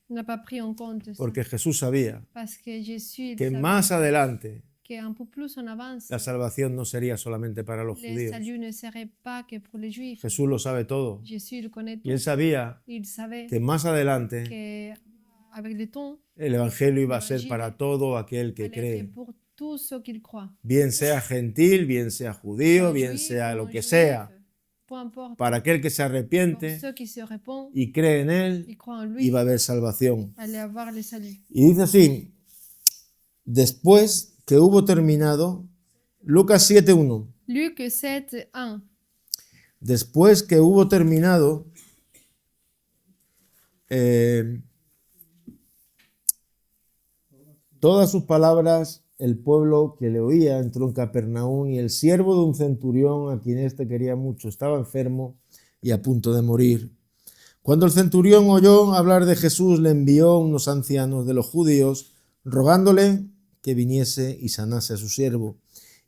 n'a pas pris en compte ça, porque Jesús sabía parce que Jésus il que savait más adelante qu'un peu plus en avance, la salvación no sería solamente para los le judíos. salut ne serait pas que pour les Juifs. Jesús lo sabe todo. Jésus le connaît Y tout. él sabía Il savait que más adelante qu'avec le temps, el Evangelio iba a ser para todo aquel que elle était cree. pour tous ceux qui croient. Bien sea gentil, bien sea judío, Un bien juif sea ou lo un que juif, sea, peu importe. para aquel que se Pour arrepiente ceux qui se répondent, y cree en él, ils croient en lui, iba a haber salvación. allez avoir le salut. Y dice así, después que hubo terminado, Lucas 7:1, Luc 7, 1. después que hubo terminado, todas sus palabras, el pueblo que le oía entró en Capernaum y el siervo de un centurión a quien éste quería mucho estaba enfermo y a punto de morir. Cuando el centurión oyó hablar de Jesús, le envió unos ancianos de los judíos, rogándole que viniese y sanase a su siervo.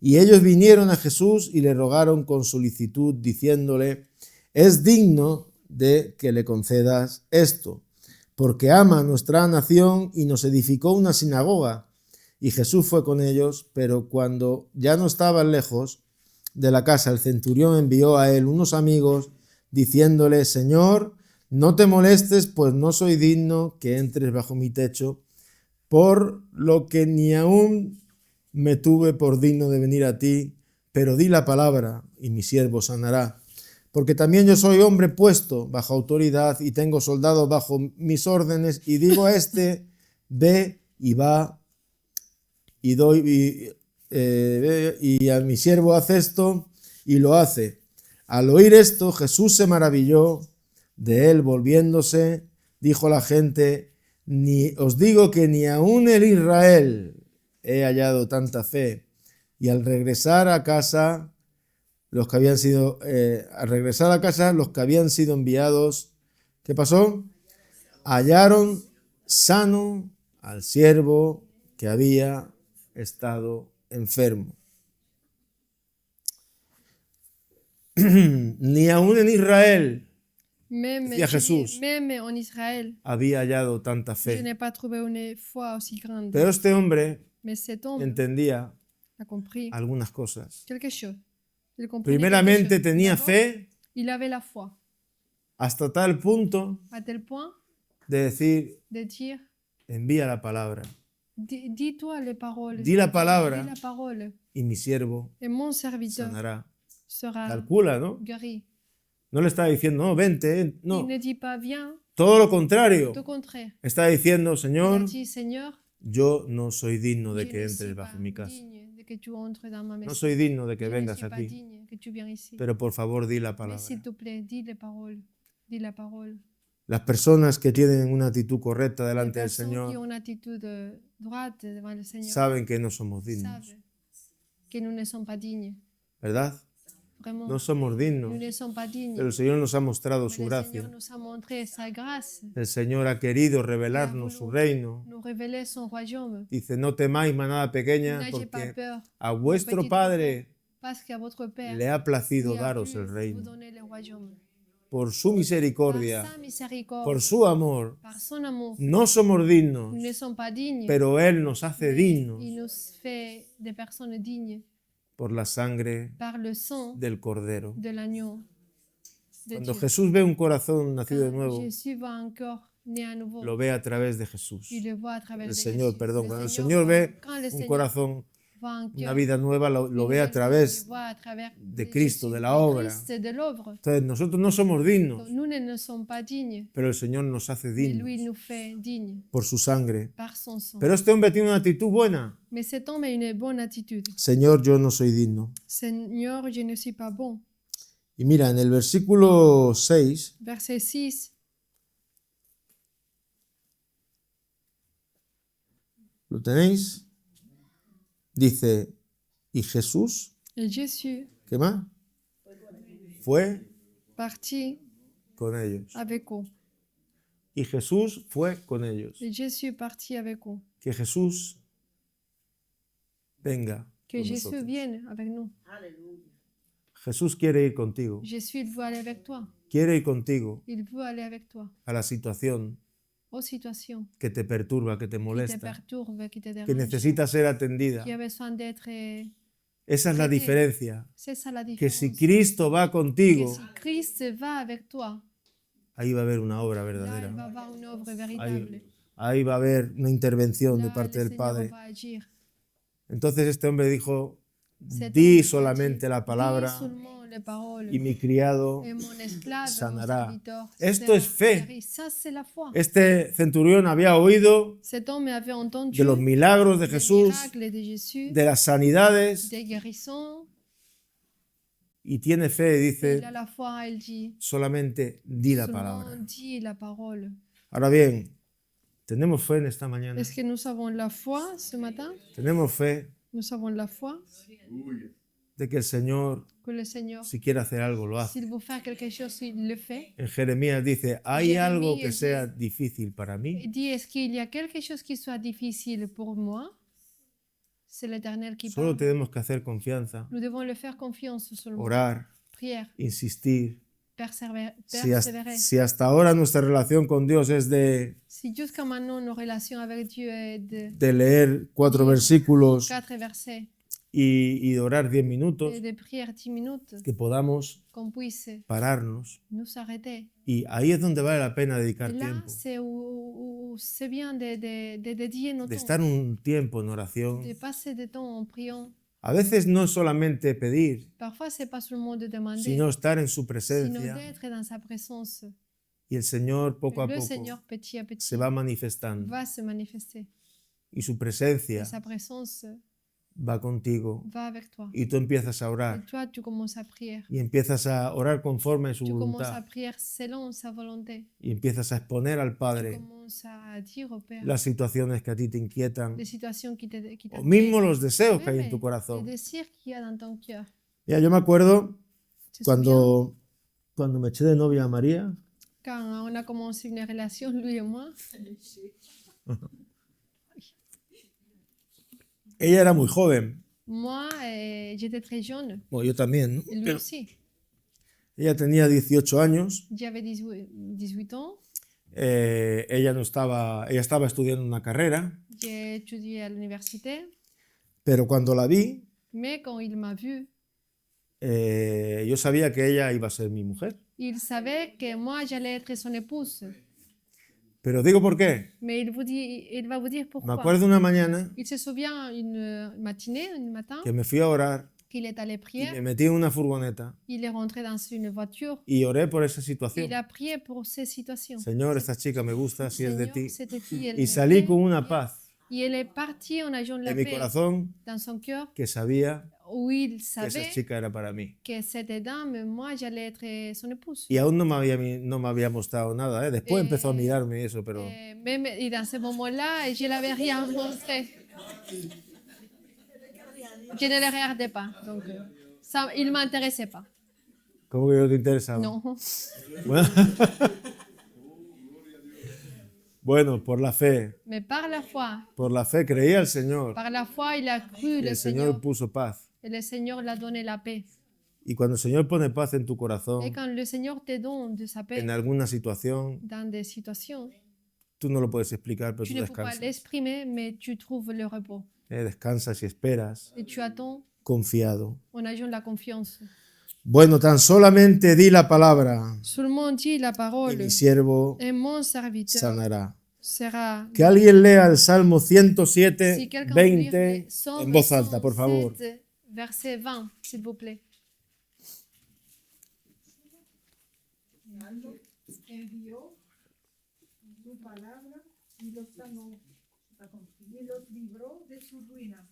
Y ellos vinieron a Jesús y le rogaron con solicitud, diciéndole, es digno de que le concedas esto, porque ama a nuestra nación y nos edificó una sinagoga. Y Jesús fue con ellos, pero cuando ya no estaban lejos de la casa, el centurión envió a él unos amigos, diciéndole, Señor, no te molestes, pues no soy digno que entres bajo mi techo, por lo que ni aún me tuve por digno de venir a ti, pero di la palabra y mi siervo sanará. Porque también yo soy hombre puesto bajo autoridad y tengo soldados bajo mis órdenes, y digo a este, ve y va, y y a mi siervo hace esto, y lo hace. Al oír esto, Jesús se maravilló de él, volviéndose, dijo a la gente, os digo que ni aun en Israel he hallado tanta fe. Y al regresar a casa, los que habían sido enviados, ¿qué pasó? Hallaron sano al siervo que había estado enfermo. Ni aun en Israel, decía Jesús, même en Israël, había hallado tanta je fe. n'ai pas trouvé une foi aussi grande. Pero este hombre Mais cet homme entendía a compris algunas cosas. quelque chose. Il comprenait Primeramente quelque chose. tenía D'abord, fe il avait la foi, hasta tal punto à tel point de decir, de dire, envía la palabra. dis-toi les paroles. Di la palabra Dis la parole. y mi siervo Et mon serviteur sanará. sera Calcula, ¿no? guéri. No le está diciendo, no, vente, Il no. ne dit pas viens, Todo lo contrario. au contraire. Está diciendo, Il a Señor, dit Seigneur, yo no soy digno de je que ne entres suis bajo pas mi casa. digne de que tu entres dans ma No maison. soy digno de que Je ne vengas suis pas aquí. digne que tu viennes ici. Pero por favor, di la Mais palabra. s'il te plaît, dis les paroles. Dis la parole. Las personas que tienen una actitud correcta Les delante del personnes qui ont Señor une attitude droite devant le Seigneur saben que no somos dignos, savent que nous ne sommes pas dignes. ¿verdad? Vraiment, No somos nous dignos, ne sommes pas dignes. pero el Señor nos ha mostrado Mais su le gracia. Seigneur nous a montré sa grâce. El Señor ha querido Il a revelarnos su voulu reino. nous révéler son royaume. Dice, no temáis manada pequeña, N'ayez pas porque peur, a mon vuestro petit Padre enfant, parce qu'à votre Père le ha placido lui a daros plu el vous reino. donner le royaume. Por su Par misericordia, sa miséricorde, por su amor, par son amour, no somos dignos, nous ne sommes pas dignes. pero Él nos hace Mais dignos il nous fait des personnes dignes por la sangre par le sang del Cordero. de l'agneau de Cuando Dieu. Jesús ve un corazón nacido de Quand nuevo, Jésus voit un corps né à nouveau, lo ve a través de Jesús. il le voit à travers El de Señor, Jésus. perdón, Le cuando el Seigneur Señor voit- ve quand le un Seigneur corazón, voit un una cœur, vida nueva, lo une ve a nouvelle vie, il través. voit à travers de de Cristo, Jésus, de la obra. Christ, de l'œuvre. Entonces, nosotros no somos dignos, Donc, nous ne sommes pas dignes, pero el Señor nos hace mais dignos lui il nous fait dignes por su sangre. par son sang. Pero este hombre tiene una actitud buena. Mais cet homme a une bonne attitude. Señor, yo no soy digno. Seigneur, je ne suis pas bon. Y mira, en el versículo 6, Verset 6. ¿lo tenéis? Dice, y Jesús, Et Jésus ¿qué más? Fue partit con ellos. avec eux. Y Jesús fue con ellos. Et Jésus partit avec eux. Que Jesús venga Que con Jésus nosotros. vienne avec nous. Aleluya. Jesús quiere ir contigo. Jésus, il veut aller avec toi. Quiere ir contigo Il veut aller avec toi. a la situación Aux situations que te perturba, que te qui te molesta, perturbent, qui te que dérangent, necesita ser atendida. qui a besoin d'être... Esa es la traité. diferencia. C'est ça la Que différence. si Cristo va Que contigo, si Christ va avec toi, ahí va a haber una obra là, il va verdadera. avoir une œuvre véritable. Ahí va a haber una intervención de Là, parte le del Seigneur Padre. va agir. Entonces este hombre dijo, Cet di homme solamente va la dire, palabra dis seulement les paroles, y mi criado et mon esclave, sanará. mon serviteur, Esto sera es fe. guéri. Ça, c'est la foi. Este centurión había oído Cet homme avait entendu de los milagros de les Jesús, miracles de Jésus, de las sanidades, des guérissons. y tiene fe y Et dice, il a la foi, il dit, solamente di la seulement palabra. dis la parole. Ahora bien, ¿tenemos fe en esta mañana? Est-ce que nous avons la foi ce matin? ¿Tenemos fe Nous avons la foi de que el Señor, que le Seigneur, si quiere hacer algo, lo hace? s'il veut faire quelque chose, il le fait. En Jeremías dice, ¿hay algo que Jeremías sea difícil para Il mí? dit, est-ce qu'il y a quelque chose qui soit difficile pour moi? C'est l'Éternel qui Solo parle. tenemos que hacer confianza, Nous devons le faire confiance seulement. orar, Prière, insistir. persévérer. Si hasta ahora nuestra relación con Dios es Si jusqu'à maintenant nos relations avec Dieu est de de leer 4 versículos 4 versets y de orar 10 minutos, et de prière 10 minutes, que podamos qu'on puisse pararnos. nous arrêter. Y ahí es donde vale la pena dedicar Et là, tiempo, c'est où c'est bien de dédier de notre temps, estar un tiempo en oración. de passer du temps en priant. A veces no solamente pedir, Parfois, c'est pas seulement de demander, sino estar en su sinon presencia. d'être dans sa présence. Y el Señor poco a Le poco Seigneur, petit à petit, se va manifestando. va se manifester. Y su Et presencia sa présence va contigo. va avec toi. Y tú empiezas a Et orar. toi, tu commences à prier. Y empiezas a orar conforme a su Tu commences à voluntad. prier selon sa volonté. Y empiezas a exponer al Tu Padre commences à dire au Père las situaciones que a ti te inquietan. les situations qui O t'attendent. mismo los deseos que hay en tu Les corazón. désirs qu'il y a dans ton cœur. Mira, yo me acuerdo Tu te souviens cuando me eché de novia a María, quand on a commencé une relation, lui et moi, ella era muy joven. moi, j'étais très jeune, Bueno, yo también, ¿no? et lui Pero aussi. ella tenía 18 años. J'avais 18 ans, Ella estaba estudiando una carrera, j'ai étudié à l'université, pero cuando la vi, mais quand il m'a vu, yo sabía que ella iba a ser mi mujer. il savait que moi, j'allais être son épouse. Pero digo por qué. Mais il va vous dire Me pourquoi. acuerdo una mañana Il se souvient une matinée, un matin, que me fui a orar qu'il est allé y prier. me metí en una furgoneta Il est rentré dans une voiture. y oré por esa situación. Il a prié pour ces situations. Señor, esta chica me gusta, si es de Seigneur, ti. cette fille, elle Y me salí plaît. con una paz Et elle est partie en ayant la en mi paix corazón dans son cœur, que sabía où il que esa savait chica era para mí. que cette dame, moi, j'allais être son épouse. Y aún no me había mostrado nada, ¿eh? Después empezó a mirarme y eso, pero Même et dans ce moment-là, je ne l'avais rien montré. Je ne le regardais pas. Donc, ça, il ne m'intéressait pas. ¿cómo que no te interesaba? Non. Bueno, bueno, por la fe creía al Señor Par la foi, il a cru y le el Seigneur. Señor puso paz. Et le Seigneur l'a donné la paix. Y cuando el Señor pone paz en tu Et corazón, quand le Seigneur te donne de sa paix en alguna situación, dans des situations, tú no lo puedes explicar, pero tu tú ne peux pas descansas. l'exprimer, mais tu trouves le repos. Descansas y esperas, Et tu attends confiado. en ayant la confiance. Bueno, tan solamente di la palabra Seulement dis la y parole, mi siervo et mon serviteur sanará. sera. Que alguien lea el Salmo 107, Si quelqu'un 20 peut en voz alta, por favor. Verset 20, s'il vous plaît. Envió su palabra y los sanó y los libró de su ruina.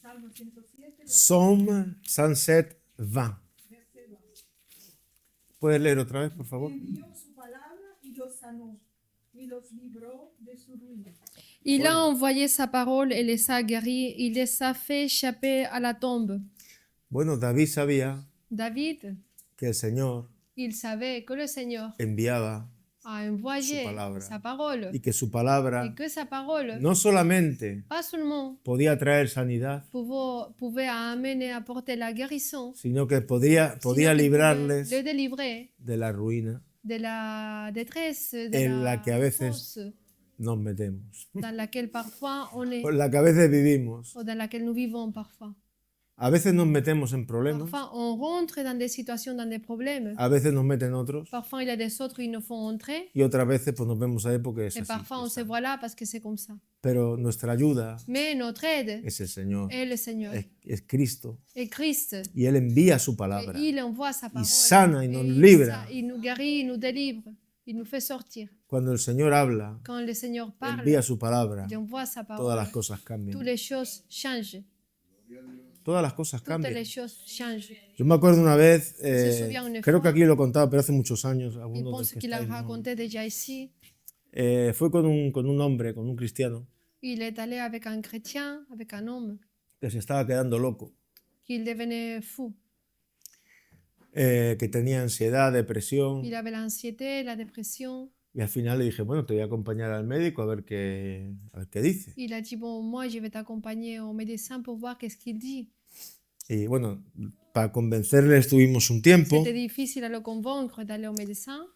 Salmo 107, Psalm 107, 20. verset 20. ¿Puedes leer otra vez, por favor? Envió su palabra y los sanó y los libró de su ruina. Il a envoyé sa parole et les a guéris. Il les a fait échapper à la tombe. Bueno, David sabía David, que el Señor il savait que le Seigneur enviaba a envoyé Su palabra. sa parole y que su palabra et que sa parole, no solamente pas seulement podía traer sanidad, pouvait amener, apporter la guérison, sino que podía sinon qu'il pouvait librarles le délivrer de la ruina de la détresse, de en la que a veces fosse nos metemos, dans laquelle parfois on est, en la que a veces vivimos. ou dans laquelle nous vivons parfois. A veces nos metemos en problemas, Parfois, on rentre dans des situations, dans des problèmes. a veces nos meten otros Parfois, il y a des autres qui nous font entrer. y otras veces pues nos vemos ahí porque es Et así. parfois, on se voit là parce que c'est comme ça. Pero nuestra ayuda Mais notre aide es el Señor, est le Seigneur, es Cristo, est Christ. y Él envía su Et palabra. il envoie sa parole. sana y nos il libra. Il nous guérit, il nous délivre, il nous fait sortir. Cuando el Señor habla, Quand le Seigneur parle, envía su palabra, il envoie sa todas parole. las cosas cambian. Toutes les choses changent. Todas las cosas Toutes les cambian. choses changent. Yo me acuerdo una vez, souvient une creo fois. que aquí lo he contado, pero hace muchos años, Il algunos de los pense que qu'il a estáis, ¿no? raconté déjà ici. Fue con un hombre, con un cristiano, Il est allé avec un chrétien, avec un homme, que se estaba quedando loco, qu'il devenait fou. que tenía ansiedad, depresión, Il avait l'anxiété, la dépression. y al final le dije, bueno, te voy a acompañar al médico a ver qué dice. Il a dit, bon, moi, je vais t'accompagner au médecin pour voir qu'est-ce qu'il dit. Y bueno, para convencerle estuvimos un tiempo, C'était difficile à le convaincre d'aller au médecin,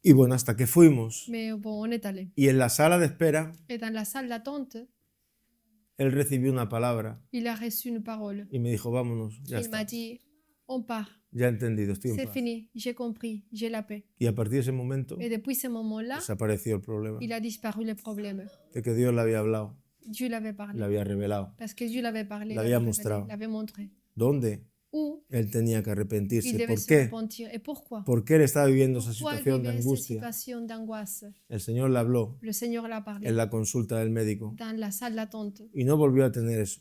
y bueno, hasta que fuimos, mais bon, on est allé. y en la sala de espera Et dans la salle d'attente, él recibió una palabra il a reçu une parole. y me dijo, vámonos, ya Il m'a está, dit, on part, ya he entendido, estoy en c'est paz. fini, j'ai compris, j'ai la paix. Y a partir de ese momento Et depuis ce moment-là, desapareció el problema, il a disparu le problème. de que Dios le había hablado, Dieu l'avait le parlé. había revelado. Parce que Dieu l'avait parlé, L'avait l'avait mostrado. révélé, l'avait montré. ¿Dónde? Où Él tenía que il arrepentirse. devait ¿Por se qué? repentir. Et pourquoi? ¿Por qué él estaba viviendo esa Pourquoi il situación de vivait cette angustia? situation d'angoisse? El Señor le habló Le Seigneur l'a parlé en la consulta del médico dans la salle d'attente. y no volvió a tener eso.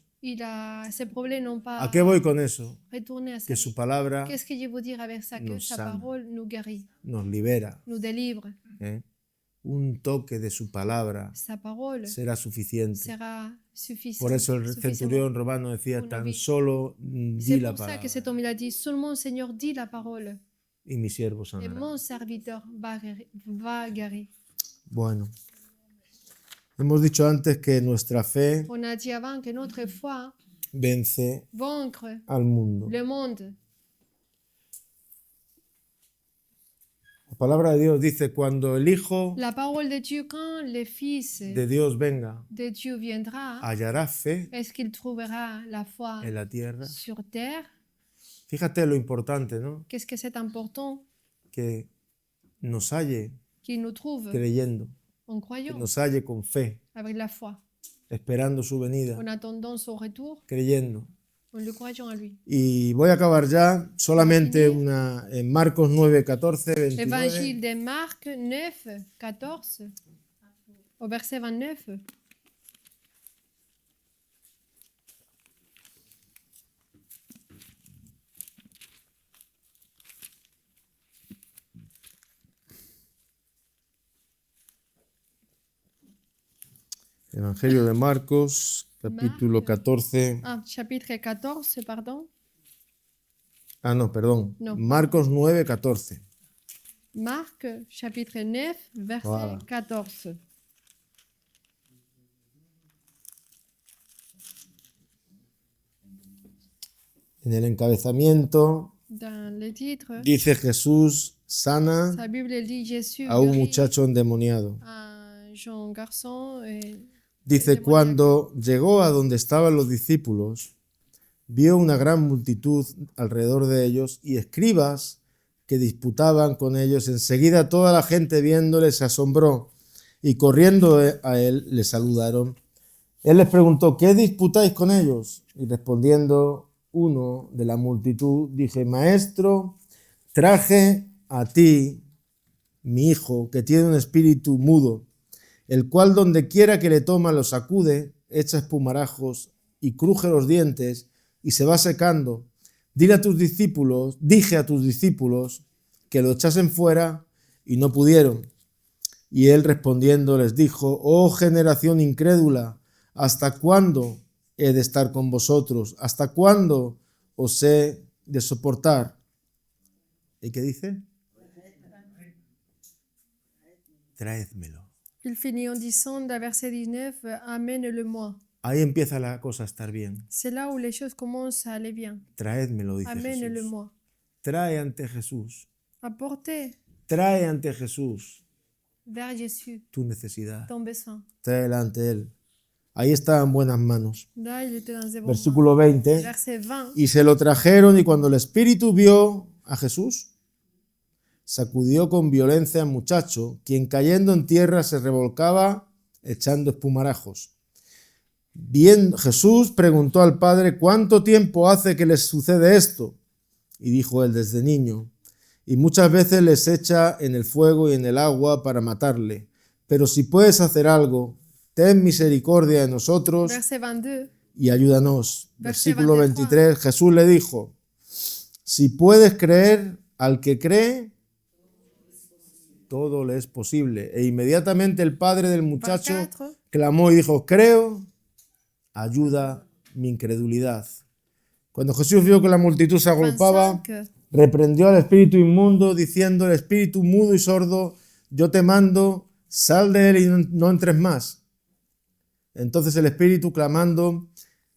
Ces problèmes n'ont pas ¿A qué voy con eso? retourné à sa Que vie. su palabra Qu'est-ce que je veux dire avec ça? Que nous sa sana. parole nous guérit, nos libera. nous délivre. ¿Eh? Un toque de su palabra Sa parole será suficiente. sera suffisante. Por eso el suffisamment. centurión romano decía, Una tan vida. solo C'est di la pour ça palabra que cet homme il a dit seulement Seigneur dit la parole y mi siervo et sanará. mon serviteur va guérir. Bueno, hemos dicho antes que nuestra fe On a dit avant que notre foi vence vaincre al mundo. le monde. La palabra de Dios dice, cuando el Hijo La parole de Dieu, quand le Fils de Dios venga, de Dieu viendra, hallará fe est-ce qu'il trouvera la foi en la tierra. sur terre? Fíjate lo importante, ¿no? Qu'est-ce que c'est important Que nos halle qu'il nous trouve creyendo, en que croyant, nos halle con fe, avec la foi, esperando su venida, en attendant son retour, creyendo. en le croyant à lui. Y voy a acabar ya solamente en Marcos 9, 14, 29. Évangile de Marc 9, 14, au verset 29. Evangelio de Marcos, capítulo 14. Ah, chapitre 14, pardon. Ah, no, perdón. No. Marcos 9, 14. Marc, chapitre 9, verset Voilà. 14. En el encabezamiento Dans le titre, dice Jesús sana sa Bible dit Jésus a un guérit muchacho endemoniado. un jeune garçon. Dice, cuando llegó a donde estaban los discípulos, vio una gran multitud alrededor de ellos y escribas que disputaban con ellos. Enseguida toda la gente viéndole se asombró y corriendo a él le saludaron. Él les preguntó, ¿qué disputáis con ellos? Y respondiendo uno de la multitud, dije, Maestro, traje a ti mi hijo que tiene un espíritu mudo, el cual donde quiera que le toma lo sacude, echa espumarajos y cruje los dientes y se va secando. Dije a tus discípulos que lo echasen fuera y no pudieron. Y él respondiendo les dijo, oh generación incrédula, ¿hasta cuándo he de estar con vosotros? ¿Hasta cuándo os he de soportar? ¿Y qué dice? Traédmelo. Il finit en disant, dans verset 19, Amène-le-moi. Ahí empieza la cosa a estar bien. C'est là où les choses commencent à aller bien. Traédmelo, dice Jesús. Amène-le-moi. Trae ante Jesús. Apportez Trae ante Jesús vers Jésus tu necesidad. ton besoin. Tráela ante Él. Ahí está en buenas manos. Là, il était dans des bons Versículo 20. Verset 20. Y se lo trajeron y cuando el Espíritu vio a Jesús, sacudió con violencia al muchacho, quien cayendo en tierra se revolcaba echando espumarajos. Bien, Jesús preguntó al padre, ¿cuánto tiempo hace que les sucede esto? Y dijo él, desde niño. Y muchas veces les echa en el fuego y en el agua para matarle. Pero si puedes hacer algo, ten misericordia de nosotros Verset 22. y ayúdanos. Versículo 23. 23, Jesús le dijo, si puedes creer al que cree, todo le es posible. E inmediatamente el padre del muchacho 24. clamó y dijo, creo, ayuda mi incredulidad. Cuando Jesús vio que la multitud se agolpaba, 25. reprendió al espíritu inmundo, diciendo, el espíritu mudo y sordo, yo te mando, sal de él y no entres más. Entonces el espíritu, clamando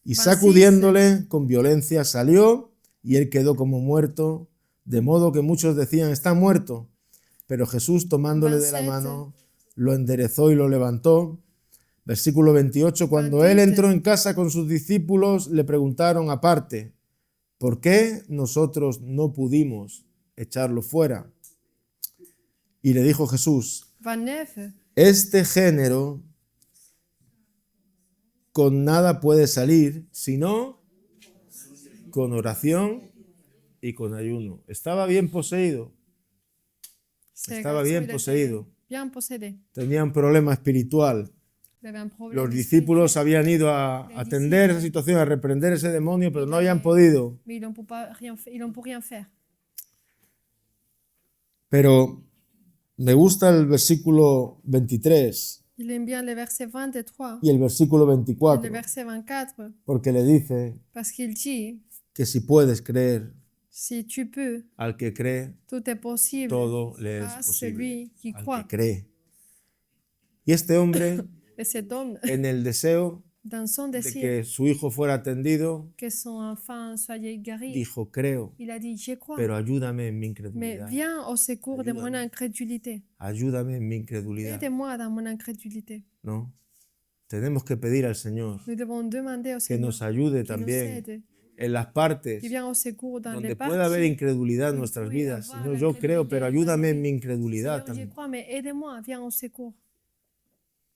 y 26. sacudiéndole con violencia, salió y él quedó como muerto, de modo que muchos decían, está muerto. Pero Jesús, tomándole de la 27. mano, lo enderezó y lo levantó. Versículo 28, cuando él entró en casa con sus discípulos, le preguntaron aparte, ¿por qué nosotros no pudimos echarlo fuera? Y le dijo Jesús, 29. este género con nada puede salir, sino con oración y con ayuno. Estaba bien poseído, Ce estaba garçon, bien il était poseído, bien possédé. tenía un problema espiritual. Il avait un problème Los discípulos spirituel. habían ido a atender esa situación, a reprender ese demonio, pero no habían podido. Mais ils n'ont pas rien fait. Ils n'ont pour rien faire. Pero me gusta el versículo 23 Il aime bien le verset 23 y el versículo et le 24, verset 24 porque le dice parce qu'il dit, que si puedes creer, si tu peux, al que cree, tout est possible todo le à es posible. celui qui Al croit. que cree. Y este hombre, Et cet homme, en el deseo dans son de désir que su hijo fuera atendido, que son enfant soit guéri, dijo, creo, il a dit, je crois, pero ayúdame en mi mais incredulidad. viens au secours de mon incrédulité. Ayúdame en mi incredulidad. Aide-moi dans mon incrédulité. ¿No? Tenemos que pedir al Señor Nous devons demander au que Seigneur nos ayude qu'il nous también aide, en las partes qu'il vienne au secours dans les donde pueda haber parties. incredulidad en il nuestras peut y vidas. avoir Señor, yo creo, pero l'incrédulité ayúdame en mi dans incredulidad Seigneur, je también. crois, mais aide-moi, viens au secours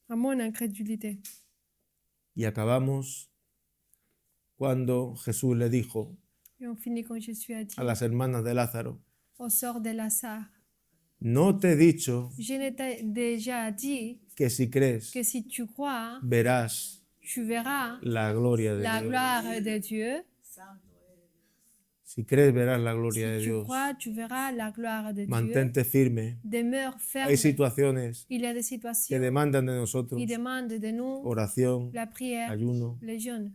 à mon incrédulité. Y acabamos cuando Jesús le dijo Et on finit quand Jésus a dit a las hermanas de Lázaro, au sort de Lazare, no te he dicho je t'ai déjà dit que si crees que si tu crois, verás tu verras la gloria de la Dios. gloire de Dieu. Si crees verás la gloria de Si tu Dios. crois, tu verras la gloire de Dieu. Mantente firme. Demeure ferme. Hay situaciones Il y a des que situations demandan de nosotros qui demandent de nous oración, la prière, ayuno. les jeûnes.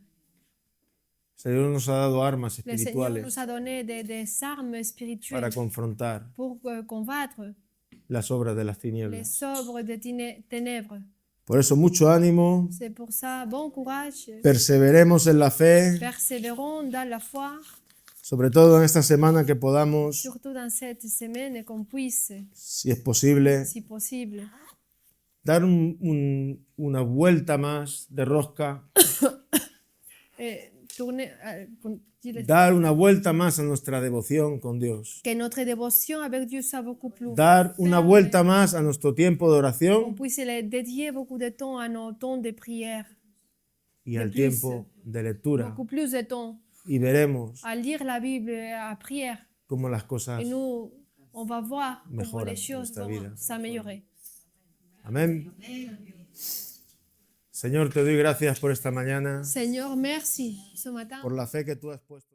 El Señor nos ha dado armas Le Seigneur espirituales nous a donné des armes para spirituelles confrontar pour combattre las obras de las les tinieblas. sobres de ténèbres. Por eso, mucho ánimo, C'est pour ça, bon courage. perseveremos en la fe, Persévérons dans la foi, sobre todo en esta semana que podamos, surtout dans cette semaine, qu'on puisse, si es posible, si possible, dar una vuelta más de rosca, tourner, dar una vuelta más a nuestra devoción con Dios, que notre dévotion avec Dieu soit beaucoup plus dar una ferme, vuelta más a nuestro tiempo de qu'on oración puisse dédier beaucoup de temps à nos temps de prière, y al plus. tiempo de lectura. beaucoup plus de temps Y veremos à lire la Bible, à prière. cómo las cosas. Et nous, on va voir comment Mejoran les choses nuestra vont vida. s'améliorer. Amén. Señor, te doy gracias por esta mañana, Seigneur, merci ce matin. por la fe que tú has puesto.